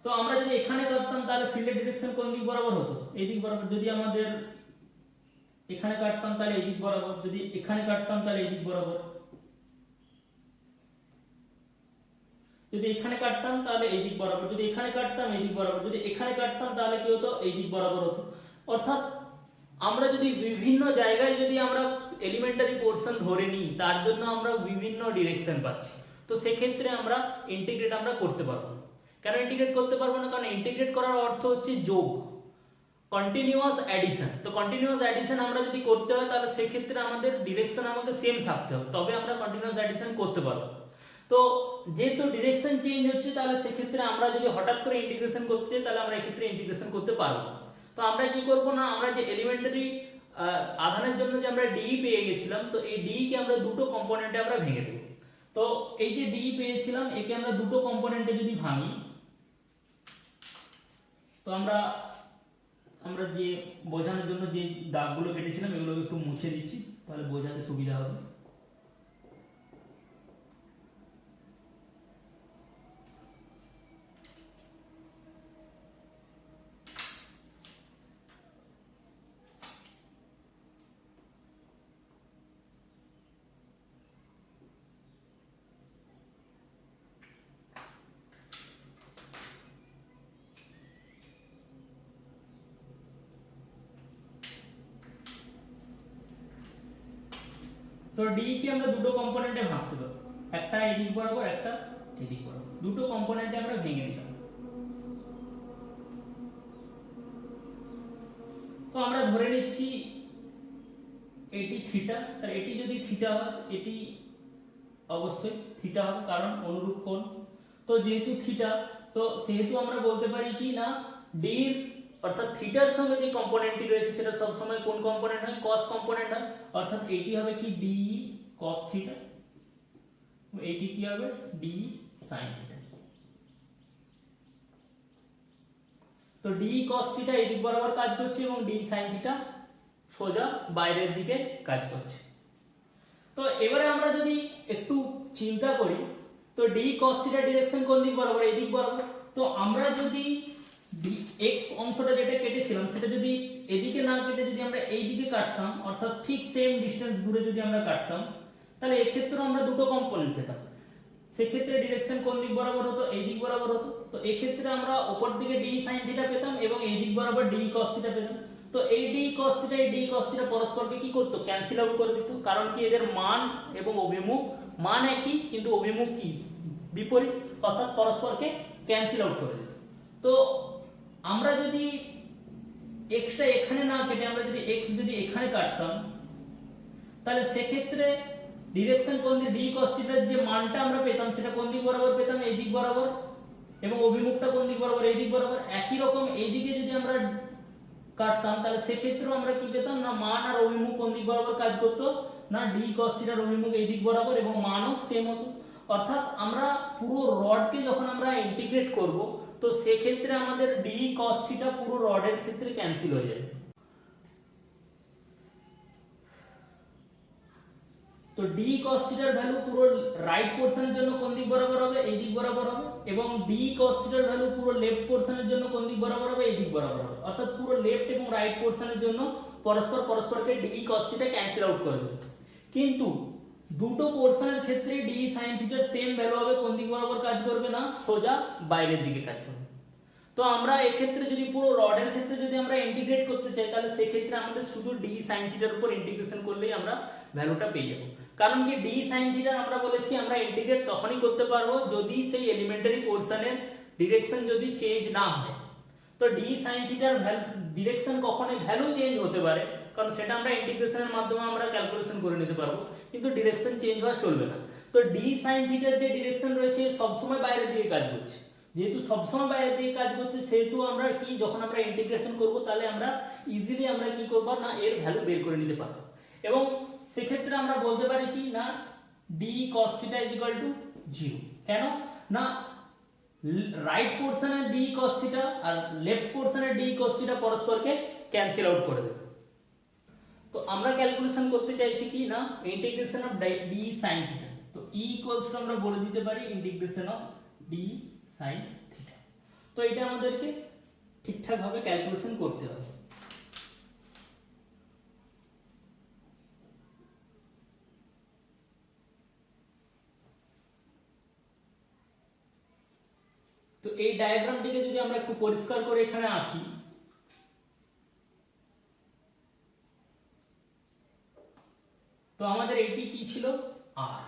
তো আমরা যদি এখানে কাটতাম, তাহলে ফিল্ডের ডিরেকশন কোন দিক বরাবর হতো, এই দিক বরাবর। যদি আমাদের এখানে কাটতাম তাহলে এই দিক বরাবর, যদি এখানে কাটতাম তাহলে এই দিক বরাবর, যদি এখানে কাটতাম তাহলে এই দিক বরাবর, যদি এখানে কাটতাম এই দিক বরাবর, যদি এখানে কাটতাম তাহলে কি হতো, এই দিক বরাবর হতো। অর্থাৎ আমরা যদি বিভিন্ন জায়গায় যদি আমরা এলিমেন্টারি পোরশন ধরে নিই, তার জন্য আমরা বিভিন্ন ডিরেকশন পাচ্ছি। তো সেক্ষেত্রে আমরা ইন্টিগ্রেট আমরা করতে পারবো না। কেন ইন্টিগ্রেট করতে পারবো না, কারণ ইন্টিগ্রেট করার অর্থ হচ্ছে যোগ, কন্টিনিউয়াস অ্যাডিশন। তো কন্টিনিউয়াস অ্যাডিশন আমরা যদি করতে হয়, তাহলে সেক্ষেত্রে আমাদের ডিরেকশন আমাকে সেম থাকতে হবে, তবে আমরা কন্টিনিউয়াস অ্যাডিশন করতে পারবো। তো যেহেতু ডিরেকশন চেঞ্জ হচ্ছে, তাহলে সেক্ষেত্রে আমরা যদি হঠাৎ করে ইন্টিগ্রেশন করতে চাই, তাহলে আমরা এক্ষেত্রে ইন্টিগ্রেশন করতে পারবো না। তো আমরা কি করব না, আমরা যে এলিমেন্টারি আধানের জন্য যে আমরা ডি পেয়ে গেছিলাম, তো এই ডি কে আমরা দুটো কম্পোনেন্টে আমরা ভেঙে দেব। তো এই যে ডি পেয়েছিলাম, একে আমরা দুটো কম্পোনেন্টে যদি ভাঙি, তো আমরা যে বোঝানোর জন্য যে দাগগুলো কেটেছিলাম এগুলো একটু মুছে দিচ্ছি, তাহলে বোঝাতে সুবিধা হবে। তো ডি কে আমরা দুটো কম্পোনেন্টে ভাঙতে পারবো, একটা এদিক বরাবর একটা এদিক বরাবর, দুটো কম্পোনেন্টে আমরা ভেঙে দিলাম। তো আমরা ধরে নিচ্ছি এটি থিটা, তাহলে এটি যদি থিটা হয়, এটি অবশ্যই থিটা হবে, কারণ অনুরূপ কোণ। তো যেহেতু থিটা, তো সেহেতু আমরা বলতে পারি কি না, ডি অর্থাৎ থিটার সঙ্গে যে কম্পোনেন্টটি রয়েছে সেটা সব সময় কোন কম্পোনেন্ট হয়, cos কম্পোনেন্ট হয়। অর্থাৎ এটি হবে কি ডি cos থিটা, এটি কি হবে ডি sin থিটা। তো ডি cos থিটা এদিক বরাবর কাজ করছে এবং ডি sin থিটা সোজা বাইরের দিকে কাজ করছে। তো এবারে আমরা যদি একটু চিন্তা করি, তো ডি cos থিটা ডিরেকশন কোন দিক বরাবর, এই দিক বরাবর। তো আমরা যদি x অংশটা যেটা কেটেছিলাম সেটা যদি এদিকে না কেটে যদি আমরা এই দিকে কাটতাম, অর্থাৎ ঠিক সেম ডিসটেন্স দূরে যদি আমরা কাটতাম, তাহলে এই ক্ষেত্রে আমরা দুটো কম্পোনেন্ট পেতাম। সেক্ষেত্রে ডিরেকশন কোন দিক বরাবর হতো, এই দিক বরাবর হতো। তো এই ক্ষেত্রে আমরা উপর দিকে ডি sin থিটা পেতাম এবং এই দিক বরাবর ডি cos থিটা পেতাম। তো এই ডি cos থিটা এই ডি cos থিটা পরস্পরকে কি করতো, ক্যান্সেল আউট করে দিত, কারণ কি এদের মান এবং অভিমুখ মান একই কিন্তু অভিমুখ কি বিপরীত, অর্থাৎ পরস্পরকে ক্যান্সেল আউট করে দেবে। তো আমরা যদি এক্সটা এখানে না কেটে আমরা যদি এক্স যদি এখানে কাটতাম, তাহলে সেক্ষেত্রে ডিরেকশন কোণ দিয়ে ডি cos থিটার যে মানটা আমরা পেতাম সেটা কোন দিক বরাবর পেতাম, এই দিক বরাবর, এবং অভিমুখটা কোন দিক বরাবর, এই দিক বরাবর। একই রকম এই দিকে যদি আমরা কাটতাম তাহলে সেক্ষেত্রেও আমরা কি পেতাম না, মান আর অভিমুখ কোন দিক বরাবর কাজ করতো না, ডি cos থিটার অভিমুখ এই দিক বরাবর এবং মানও সেম হতো। অর্থাৎ আমরা পুরো রডকে যখন আমরা ইন্টিগ্রেট করব, তো সেক্ষেত্রে আমাদের ডি cos থিটা পুরো রডের ক্ষেত্রে ক্যান্সেল হয়ে যাবে। তো ডি cos থিটার ভ্যালু পুরো রাইট পোরশনের জন্য কোন দিক বরাবর হবে, এই দিক বরাবর হবে, এবং ডি cos থিটার ভ্যালু পুরো লেফট পোরশনের জন্য কোন দিক বরাবর হবে, এই দিক বরাবর হবে। অর্থাৎ পুরো লেফট এবং রাইট পোরশনের জন্য পরস্পরকে D cos theta cancel out করে দেবে। কিন্তু দুটো পোরশনের ক্ষেত্রে ডি sin থিটার সেম ভ্যালু হবে, কোন দিক বরাবর কাজ করবে না, সোজা বাইরের দিকে কাজ করবে। তো আমরা এক্ষেত্রে যদি পুরো রডের ক্ষেত্রে যদি আমরা ইন্টিগ্রেট করতে চাই, তাহলে সেক্ষেত্রে আমাদের শুধু ডি sin থিটার উপর ইন্টিগ্রেশন করলেই আমরা ভ্যালুটা পেয়ে যাব। কারণ কি ডি sin থিটার আমরা বলেছি আমরা ইন্টিগ্রেট তখনই করতে পারবো যদি সেই এলিমেন্টারি পোরশনের ডিরেকশন যদি চেঞ্জ না হয়। তো ডি sin থিটার ডিরেকশন কখনোই ভ্যালু চেঞ্জ হতে পারে, কারণ সেটা আমরা ইন্টিগ্রেশনের মাধ্যমে আমরা ক্যালকুলেশন করে নিতে পারবো, কিন্তু ডিরেকশন চেঞ্জ হওয়া চলবে না। তো ডি sin থিটার যে ডিরেকশন রয়েছে সবসময় বাইরের দিকে কাজ করছে, যেহেতু সবসময় বাইরের দিকে কাজ করছে সেহেতু আমরা কি যখন আমরা ইন্টিগ্রেশন করব তাহলে আমরা ইজিলি আমরা কি করব না, এর ভ্যালু বের করে নিতে পারবো। এবং সেক্ষেত্রে আমরা বলতে পারি কি না, D cos theta is equal to 0। কেন না, রাইট পোরশনের ডি cos থিটা আর লেফট পোরশনের ডি cos থিটা পরস্পরকে ক্যান্সেল আউট করে দেবে। তো আমরা ক্যালকুলেশন করতে চাইছি কি না, integration of D sin theta. তো ই ইকুয়ালস টু আমরা বলে দিতে পারি integration of D sin theta. তো এটা আমাদেরকে ঠিকঠাক ভাবে ক্যালকুলেশন করতে হবে। তো এই ডায়াগ্রামটিকে যদি আমরা একটু পরিষ্কার করে এখানে আঁকি, তো আমাদের এটি কি ছিল, আর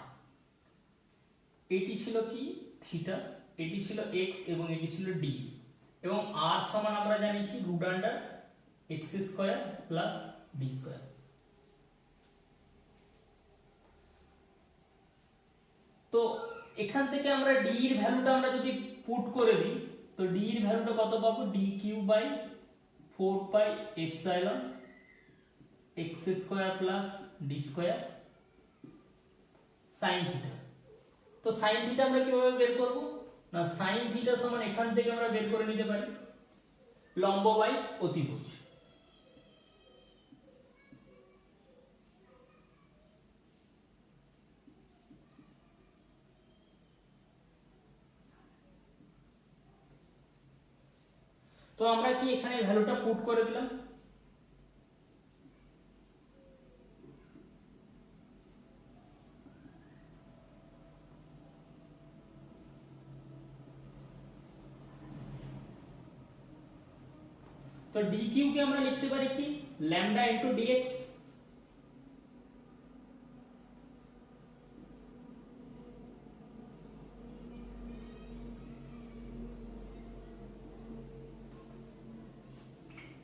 এটি ছিল কি থিটা, এটি ছিল x এবং এটি ছিল d, এবং r সমান আমরা জানি কি root under x square plus d square. তো এখান থেকে আমরা d এর ভ্যালুটা আমরা যদি পুট করে দিই, তো d এর ভ্যালুটা কত পাবো, d cube by 4 pi epsilon x square plus d square sin theta. তো sin থিটা আমরা কিভাবে বের করব না, sin থিটা সমান এখান থেকে আমরা বের করে নিতে পারি লম্ব বাই অতিভুজ। তো আমরা কি এখানে ভ্যালুটা পুট করে দিলাম, তো dq কে আমরা লিখতে পারি কি ল্যামডা ইনটু dx।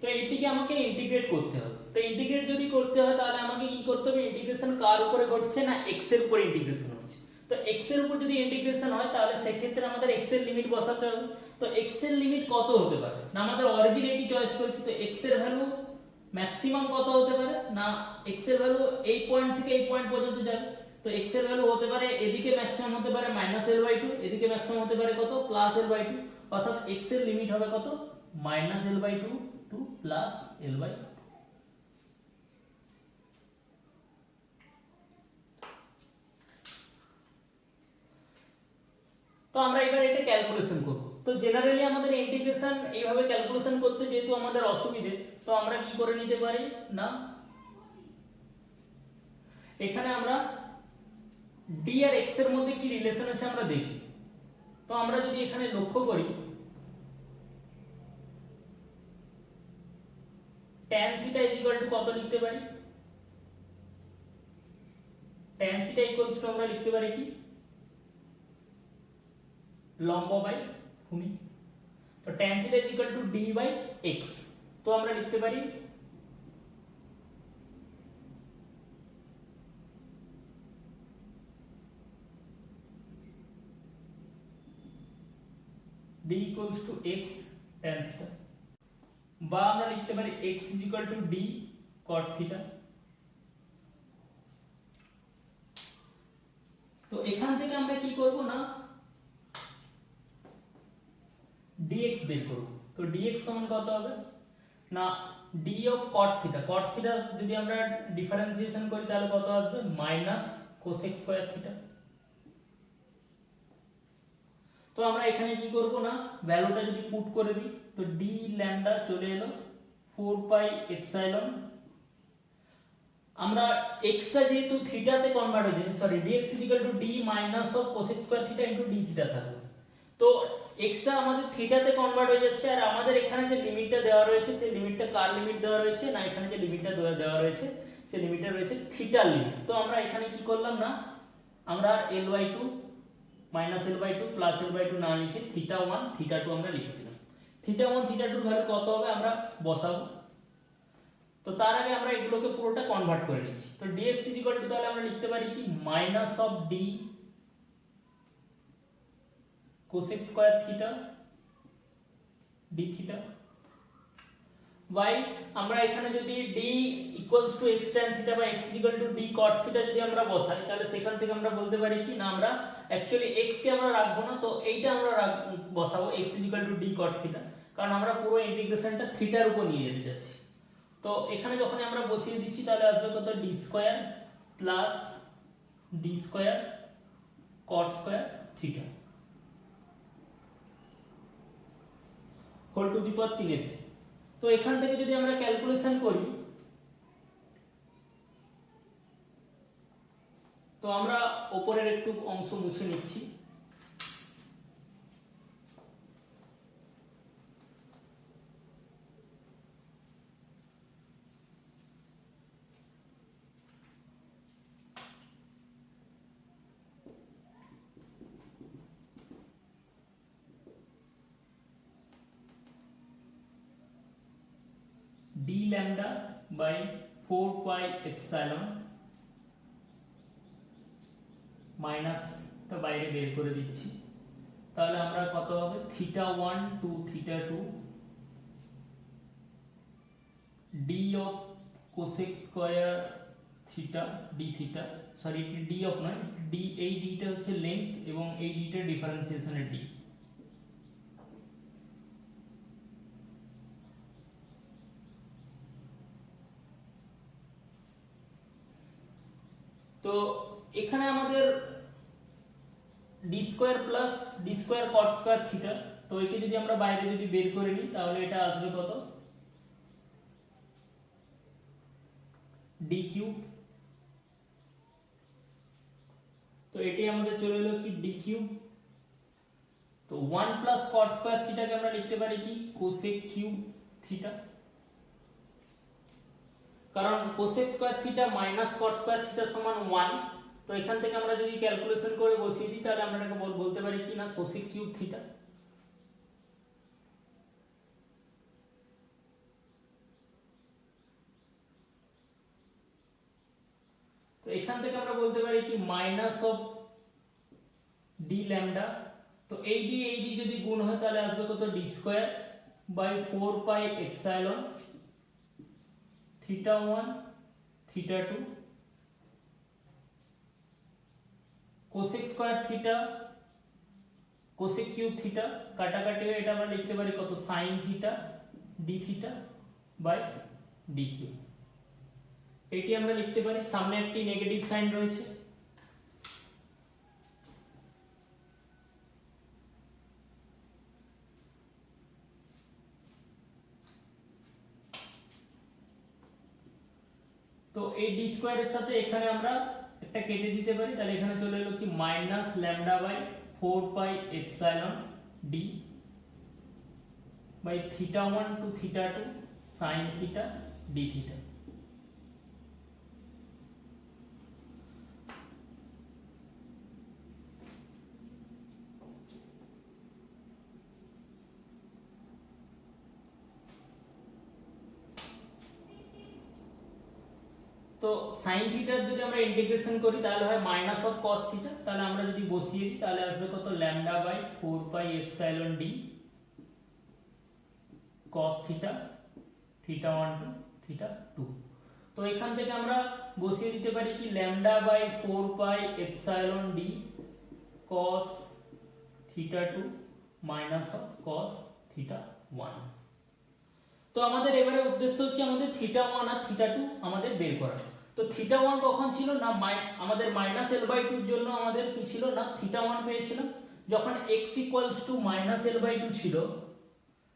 তো এইটিকে আমাকে ইন্টিগ্রেট করতে হবে। তো ইন্টিগ্রেট যদি করতে হয় তাহলে আমাকে কি করতে হবে, ইন্টিগ্রেশন কার উপরে ঘটছে না, x এর উপরে ইন্টিগ্রেশন হচ্ছে। তো x এর উপর যদি ইন্টিগ্রেশন হয় তাহলে সেক্ষেত্রে আমাদের x এর লিমিট বসাতে হবে। তো x এর লিমিট কত হতে পারে না, আমাদের অরিজিন এটি চয়েস করেছি, তো x এর ভ্যালু ম্যাক্সিমাম কত হতে পারে না, x এর ভ্যালু এই পয়েন্ট থেকে এই পয়েন্ট পর্যন্ত যাবে। তো x এর ভ্যালু হতে পারে এদিকে ম্যাক্সিমাম হতে পারে -l/2, এদিকে ম্যাক্সিমাম হতে পারে কত +l/2, অর্থাৎ x এর লিমিট হবে কত -l/2 টু +l/2। তো আমরা এবার এটা ক্যালকুলেশন করব। তো জেনারেলি আমাদের ইন্টিগ্রেশন এইভাবে ক্যালকুলেশন করতে যেহেতু আমাদের অসুবিধে, তো আমরা কি করে নিতে পারি না, এখানে আমরা d আর x এর মধ্যে কি রিলেশন আছে আমরা দেখি। তো আমরা যদি এখানে লক্ষ্য করি tan থিটা কত লিখতে পারি, tan থিটা আমরা লিখতে পারি কি লম্ব বাই ভূমি। তো tan theta is equal to d by x। তো আমরা লিখতে পারি d equals to x tan theta, বা আমরা লিখতে পারি x is equal to d cot theta। তো এখান থেকে আমরা কি করব না dx বের করব। তো dx সমান কত হবে না d of cot theta, cot theta যদি আমরা ডিফারেন্সিয়েশন করি তাহলে কত আসবে মাইনাস cosec স্কয়ার থিটা। তো আমরা এখানে কি করব না ভ্যালুটা যদি পুট করে দিই তো d ল্যামডা চলে এলো 4 পাই এপসাইলন, আমরা x টা যেহেতু থিটাতে কনভার্ট হয়ে যাচ্ছে, sorry dx d minus of cosec square theta into d theta থাকবে। তো x টা আমাদের থিটাতে কনভার্ট হয়ে যাচ্ছে, আর আমাদের এখানে যে লিমিটটা দেওয়া রয়েছে সেই লিমিটটা কার লিমিট দেওয়া রয়েছে না এখানে যে লিমিটটা দেওয়া রয়েছে সেই লিমিটটা রয়েছে থিটার লিমিট। তো আমরা এখানে কি করলাম না আমরা l/2 minus l/2 plus l/2 না লিখে θ1 θ2 আমরা লিখে দিলাম। θ1 θ2 এর ভ্যালু কত হবে আমরা বসাবো। তো তার আগে আমরা এগুলোকে পুরোটা কনভার্ট করে নিচ্ছি। তো dx তাহলে আমরা লিখতে পারি কি minus of d cosec square theta d theta by আমরা এখানে যদি d equals to x tan theta বা x d cot থিটা যদি আমরা বসাই তাহলে সেখান থেকে আমরা বলতে পারি কি না আমরা অ্যাকচুয়ালি x কে আমরা রাখবো না, তো এইটা আমরা বসাবো x d cot থিটা, কারণ আমরা পুরো ইন্টিগ্রেশনটা থিটার উপর নিয়ে যেতে চাচ্ছি। তো এখানে যখন আমরা বসিয়ে দিচ্ছি তাহলে আসবে কত d square plus d square cot square theta whole to the power 3 এর। তো এখান থেকে যদি আমরা ক্যালকুলেশন করি তো আমরা উপরের একটু অংশ মুছে নিচ্ছি। d lambda by 4 pi epsilon মাইনাসটা বাইরে বের করে দিচ্ছি, তাহলে আমরা কত হবে θ1 two θ2 d of cosec square theta d theta, sorry d of নয় d, এই d টা হচ্ছে লেংথ এবং এই d টা ডিফারেন্সিয়েশনের d। তো এখানে আমাদের d square plus d square cot square theta, তো একে যদি আমরা বাইরে যদি বের করে নিই তাহলে এটা আসবে কত d কিউব। তো এটি আমাদের চলে এলো কি d কিউব। তো 1 প্লাস cot স্কয়ার থিটাকে আমরা লিখতে পারি কি cosec কিউব থিটা, কারণ cosec square theta minus cot square theta সমান 1। তো এখান থেকে আমরা যদি ক্যালকুলেশন করে বসিয়ে দিই তাহলে আমরা এটাকে বলতে পারি কি না cosec কিউব থিটা। তো এখান থেকে আমরা বলতে পারি কি মাইনাস অফ d ল্যামডা, তো এই d যদি গুণ হয় তাহলে আসবে কত d square by 4 pi epsilon θ1 θ2 cosec square theta cosec cube theta কাটাকাটি হয়ে এটা আমরা লিখতে পারি কত sin theta d theta by d cube. এটি আমরা লিখতে পারি, সামনে একটি নেগেটিভ সাইন রয়েছে। তো এই d স্কয়ারের সাথে এখানে আমরা একটা কেটে দিতে পারি, তাহলে এখানে চলে এলো কি minus lambda by 4 pi epsilon d by θ1 two θ2 sin theta d theta. তো সাইন থিটার যদি আমরা ইন্টিগ্রেশন করি তাহলে হয় মাইনাস অফ কস থিটা, তাহলে আমরা যদি বসিয়ে দিই তাহলে আসবে কত lambda by 4 pi epsilon D cos theta, theta 1 to theta 2। তো এখান থেকে আমরা বসিয়ে দিতে পারি কি lambda by 4 pi epsilon D cos theta 2 minus of cos theta 1। তো আমাদের এবারে উদ্দেশ্য হচ্ছে আমাদের থিটা 1 আর থিটা 2 আমাদের বের করা। তো থিটা 1 কখন ছিল না আমাদের মাইনাস এল বাই 2 এর জন্য আমাদের কি ছিল না থিটা 1 পেয়েছিলাম যখন x equals to minus L by 2 ছিল,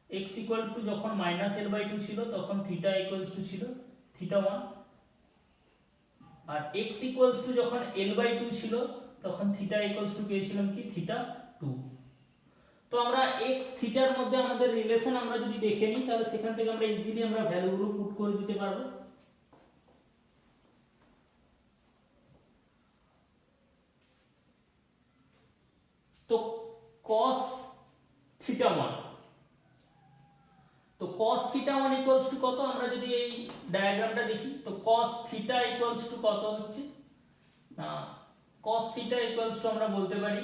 x ইকুয়াল টু যখন মাইনাস এল বাই 2 ছিল তখন থিটা ইকুয়ালস টু ছিল থিটা 1, আর x ইকুয়ালস টু যখন এল বাই 2 ছিল তখন থিটা ইকুয়ালস টু পেয়েছিলাম কি থিটা 2। তো আমরা x থিটার মধ্যে আমাদের রিলেশন আমরা যদি দেখে নিই তাহলে সেখান থেকে আমরা ইজিলি আমরা ভ্যালুগুলো পুট করে দিতে পারবো। তো cos থিটা 1, তো cos থিটা 1 ইকুয়ালস টু কত, আমরা যদি এই ডায়াগ্রামটা দেখি তো cos থিটা ইকুয়ালস টু কত হচ্ছে না cos থিটা ইকুয়ালস টু আমরা বলতে পারি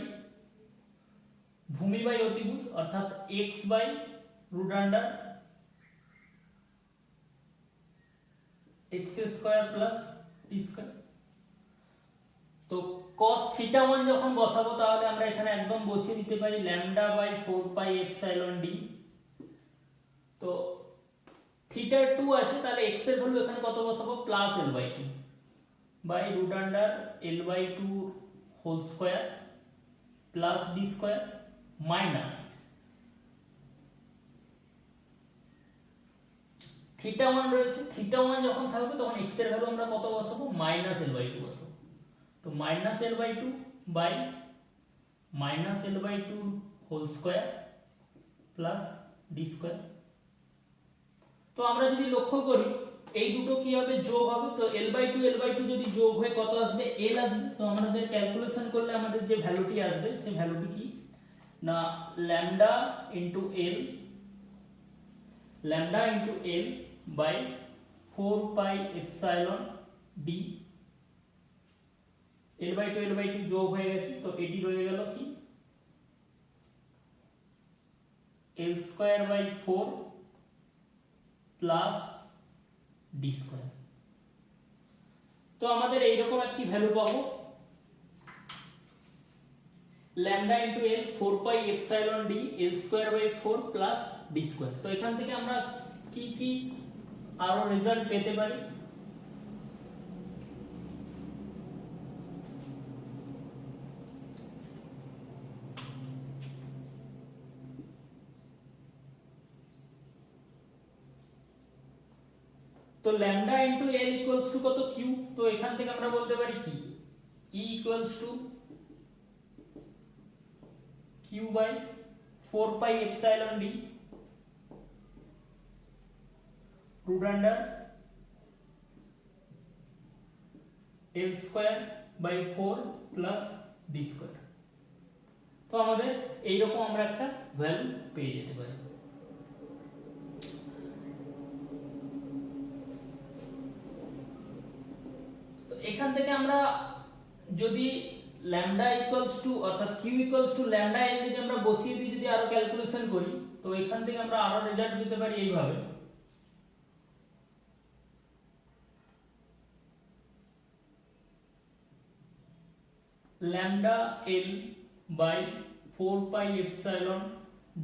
ভূমি বাই অতিভুজ অর্থাৎ x by root under x square plus t square. তো cos থিটা 1 যখন বসাবো তাহলে আমরা এখানে একদম বসিয়ে দিতে পারি lambda by 4 pi epsilon D. তো থিটা 2 আছে তাহলে x এর ভ্যালু এখানে কত বসাবো plus l by 2 by root under l by 2 whole square plus d square minus theta 1 রয়েছে, থিটা 1 যখন থাকবে তখন x এর ভ্যালু আমরা কত বসাবো মাইনাস l বাই 2 বসাবো। তো minus l by 2 by minus l by 2 whole square plus d square. তো আমরা যদি লক্ষ্য করি এই দুটো কি হবে যোগ হবে, তো l বাই 2 যদি যোগ হয়ে কত আসবে l আসবে। তো আমাদের ক্যালকুলেশন করলে আমাদের যে ভ্যালুটি আসবে সেই ভ্যালুটি কি না lambda into l by 4 pi epsilon D, l by 2 যোগ হয়ে গেছে তো এটি রয়ে গেল কি l square by 4 plus D square. তো আমাদের এইরকম একটি ভ্যালু পাবো lambda into l 4 pi epsilon D l square by 4 plus D square. তো এখান থেকে আমরা কি কি আরো রেজাল্ট পেতে পারি, তো lambda into l equals to কত q। তো এখান থেকে আমরা বলতে পারি কি e equals to q by 4 pi epsilon d root under l square by 4 plus d square. তো আমাদের এইরকম আমরা একটা ভ্যালু পেয়ে যেতে পারি। তো এখান থেকে আমরা যদি ল্যামডা ইকুয়ালস টু অর্থাৎ q equals to lambda l যদি আমরা বসিয়ে দিই যদি আরো ক্যালকুলেশন করি তো এখান থেকে আমরা আরো রেজাল্ট দিতে পারি এইভাবে lambda l by 4 pi epsilon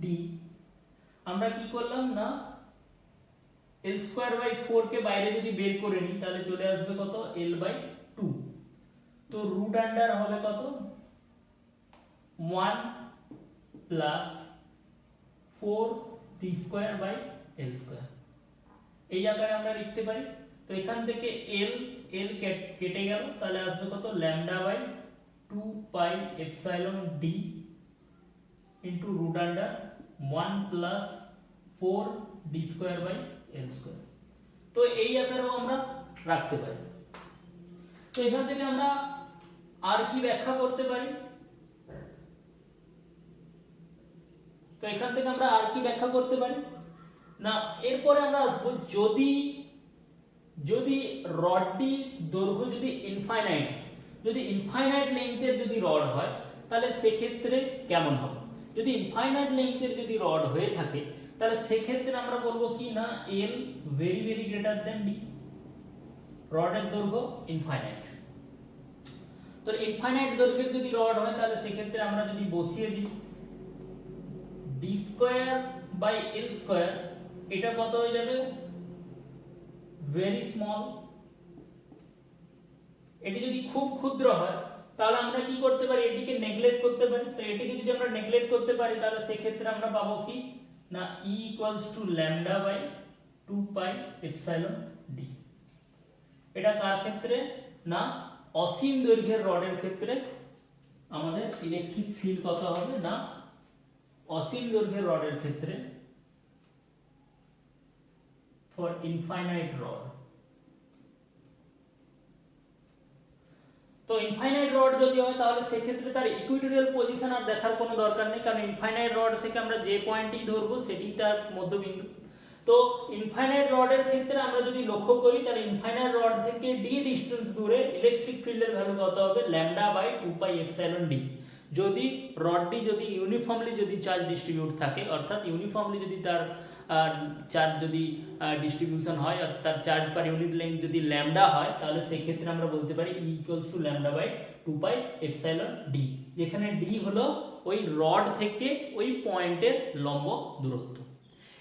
d। আমরা কি করলাম না l স্কয়ার বাই 4 কে বাইরে যদি বের করে নিই তাহলে চলে আসবে কত l বাই 2। তো রুট আন্ডার হবে কত 1 plus 4 d square by l square, এই আকারে আমরা লিখতে পারি। তো এখান থেকে l কেটে গেল তাহলে আসবে কত lambda by 2 pi epsilon d into root under 1 plus 4 d square by l square. তো এই আকারেও আমরা রাখতে পারি। তো এখান থেকে আমরা আর কি ব্যাখ্যা করতে পারি, তো এখান থেকে আমরা আর কি ব্যাখ্যা করতে পারি না এরপরে আমরা আসবো যদি যদি রডটি দৈর্ঘ্য যদি ইনফাইনাইট, যদি ইনফাইনাইট লেন্থের যদি রড হয় তাহলে সেক্ষেত্রে কেমন হবে? যদি ইনফাইনাইট লেন্থের যদি রড হয়ে থাকে তাহলে সেক্ষেত্রে আমরা বলবো কি না L very very greater than D, রডের দৈর্ঘ্য ইনফাইনাইট। তো ইনফাইনাইট দৈর্ঘ্যের যদি রড হয় তাহলে সেক্ষেত্রে আমরা যদি বসিয়ে দিই d square by l square, এটা কত হয়ে যাবে ভেরি স্মল। এটি যদি খুব ক্ষুদ্র হয় তাহলে আমরা কি করতে পারি, এটিকে নেগলেক্ট করতে পারি। তো এটিকে যদি আমরা নেগলেক্ট করতে পারি তাহলে সেক্ষেত্রে আমরা পাবো কি না E equals to lambda by 2 pi epsilon d. এটা কার ক্ষেত্রে না অসীম দৈর্ঘ্যের রডের ক্ষেত্রে আমাদের ইলেকট্রিক ফিল্ড কত হবে না অসীম দৈর্ঘ্যের রডের ক্ষেত্রে ফর ইনফাইনাইট রড। তো ইনফাইনাইট রড যদি হয় তাহলে সেক্ষেত্রে তার ইকুইটোরিয়াল পজিশন আর দেখার কোনো দরকার নেই, কারণ ইনফাইনাইট রড থেকে আমরা যে পয়েন্টই ধরবো সেটি তার মধ্যবিন্দু। তো ইনফাইনাইট রডের ক্ষেত্রে আমরা যদি লক্ষ্য করি তাহলে ইনফাইনাইট রড থেকে ডি ডিসটেন্স দূরে ইলেকট্রিক ফিল্ডের ভ্যালু কত হবে lambda by 2 pi epsilon d. যদি রডটি যদি ইউনিফর্মলি যদি চার্জ ডিস্ট্রিবিউট থাকে, অর্থাৎ ইউনিফর্মলি যদি তার চার্জ যদি ডিস্ট্রিবিউশন হয়, তার চার্জ পার ইউনিট লেন্থ যদি ল্যামডা হয় তাহলে সেই ক্ষেত্রে আমরা বলতে পারি E equals to lambda by 2 pi epsilon d, যেখানে ডি হলো ওই রড থেকে ওই পয়েন্টের লম্ব দূরত্ব।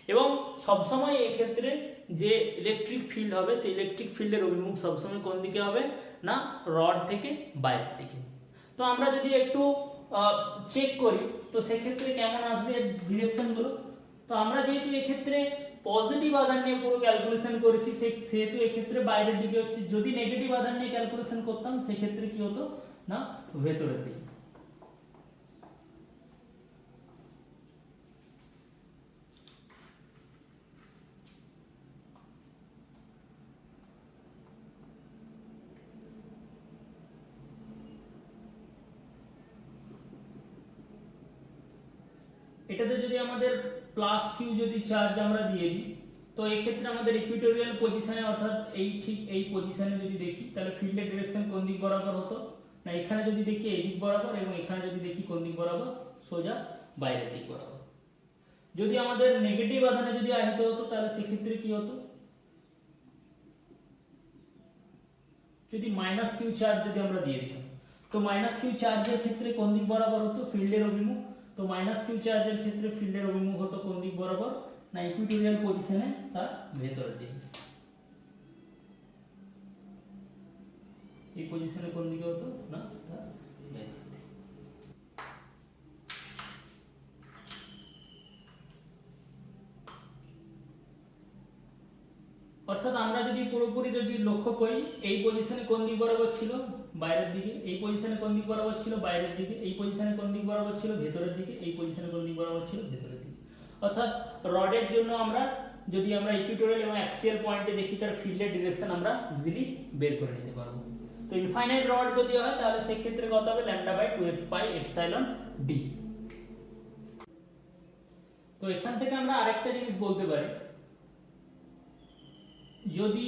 এবং সবসময় এই ক্ষেত্রে যে ইলেকট্রিক ফিল্ড হবে সেই ইলেকট্রিক ফিল্ডের অভিমুখ সবসময় কোন দিকে হবে না রড থেকে বাইরের দিকে। তো আমরা যদি একটু চেক করি তো সেক্ষেত্রে কেমন আসবে ডিরেকশনগুলো। তো আমরা যেহেতু এক্ষেত্রে পজিটিভ আধান নিয়ে পুরো ক্যালকুলেশন করেছি সেহেতু এক্ষেত্রে বাইরের দিকে হচ্ছে, যদি নেগেটিভ আধান নিয়ে ক্যালকুলেশন করতাম সেক্ষেত্রে কি হতো না ভেতরের দিকে। এটাতে যদি আমাদের প্লাস কিউ যদি চার্জ আমরা দিয়ে দিই তো এই ক্ষেত্রে আমাদের ইকুইটোরিয়াল পজিশনে অর্থাৎ এই ঠিক এই পজিশনে যদি দেখি তাহলে ফিল্ডের ডিরেকশন কোন দিক বরাবর হতো না এখানে যদি দেখি এই দিক বরাবর, এবং এখানে যদি দেখি কোন দিক বরাবর সোজা বাইরের দিক বরাবর। যদি আমাদের নেগেটিভ আধানে যদি আহিত হতো তাহলে সেক্ষেত্রে কি হতো, যদি মাইনাস কিউ চার্জ যদি আমরা দিয়ে দিতাম তো মাইনাস কিউ চার্জের ক্ষেত্রে কোন দিক বরাবর হতো ফিল্ডের অভিমুখ। তো মাইনাস কিউ চার্জের ক্ষেত্রে ফিল্ডের অভিমুখ হতো কোন দিক বরাবর না ইকুইটোরিয়াল পজিশনে তার ভেতরের দিকে। এই পজিশনে কোন দিকে হতো না তার ভেতরের দিকে। অর্থাৎ আমরা যদি পুরোপুরি যদি লক্ষ্য করি এই পজিশনে কোন দিক বরাবর ছিল বাইরের দিকে, এই পজিশনে কোন দিক বরাবর ছিল বাইরের দিকে, এই পজিশনে কোন দিক বরাবর ছিল ভেতরের দিকে, এই পজিশনে কোন দিক বরাবর ছিল ভেতরের দিকে। অর্থাৎ রডের জন্য আমরা যদি আমরা ইকুইটোরিয়াল এবং অ্যাক্সিয়াল পয়েন্টে দেখি তার ফিল্ডের ডিরেকশন আমরা ইজিলি বের করে নিতে পারবো। তো ইনফাইনাইট রড যদি হয় তাহলে সেই ক্ষেত্রে কত হবে lambda by 2 pi epsilon D. তো এখান থেকে আমরা আরেকটা জিনিস বলতে পারি, যদি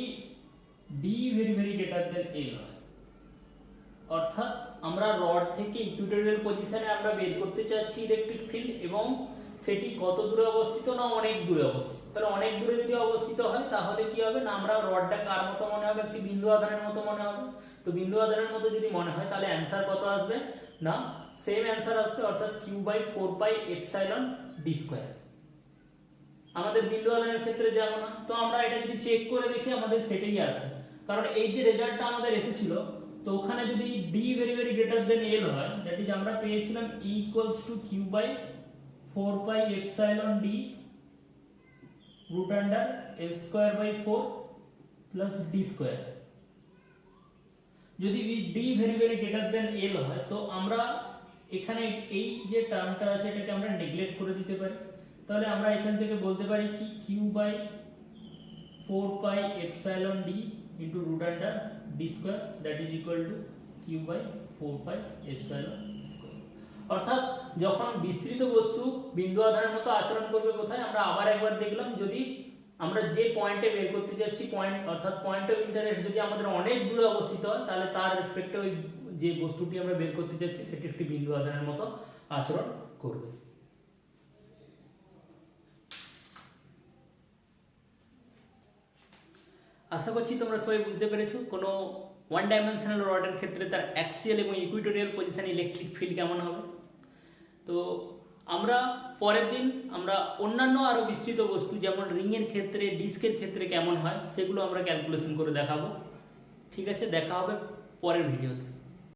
D very very greater than L হয়, অর্থাৎ আমরা রড থেকে ইকুইটোরিয়াল পজিশনে আমরা বের করতে চাচ্ছি ইলেকট্রিক ফিল্ড এবং সেটি কত দূরে অবস্থিত না অনেক দূরে অবস্থিত। তাহলে অনেক দূরে যদি অবস্থিত হয় তাহলে কি হবে না আমরা রডটা কার মতো মনে হবে একটি বিন্দু আধানের মতো মনে হবে। তো বিন্দু আধানের মতো যদি মনে হয় তাহলে অ্যানসার কত আসবে না সেম অ্যানসার আসবে, অর্থাৎ q by 4 pi epsilon d square. আমাদের বিন্দু আধানের ক্ষেত্রে যেমন, তো আমরা এটা যদি চেক করে দেখি আমাদের সেটাই আসে, কারণ এই যে রেজাল্টটা আমাদের এসেছিল তো ওখানে যদি D very very greater than L হয় দ্যাট ইজ আমরা পেয়েছিলাম E equals to Q by 4 pi epsilon D root under L square by 4 plus D square. যদি D very very greater than L হয় তো আমরা এখানে এই যে টার্মটা আছে এটাকে আমরা নেগলেক্ট করে দিতে পারি। তাহলে আমরা এখান থেকে বলতে পারি কি q by 4 pi epsilon D into root under d square that is equal to Q by 4 pi epsilon d square. অর্থাৎ যখন বিস্তৃত বস্তু বিন্দু আধানের মতো আচরণ করবে কোথায় আমরা আবার একবার দেখলাম, যদি আমরা যে পয়েন্টে বের করতে যাচ্ছি পয়েন্ট অর্থাৎ পয়েন্ট অফ ইন্টারেস্ট যদি আমাদের অনেক দূরে অবস্থিত হয় তাহলে তার রেসপেক্টে ওই যে বস্তুটি আমরা বের করতে যাচ্ছি সেটি একটি বিন্দু আধানের মতো আচরণ করবে। আশা করছি তোমরা সবাই বুঝতে পেরেছো কোনো ওয়ান ডাইমেনশনাল রডের ক্ষেত্রে তার অ্যাক্সিয়াল এবং ইকুইটোরিয়াল পজিশন ইলেকট্রিক ফিল্ড কেমন হবে। তো আমরা পরের দিন আমরা অন্যান্য আরও বিস্তৃত বস্তু যেমন রিংয়ের ক্ষেত্রে ডিস্কের ক্ষেত্রে কেমন হয় সেগুলো আমরা ক্যালকুলেশন করে দেখাবো। ঠিক আছে, দেখা হবে পরের ভিডিওতে।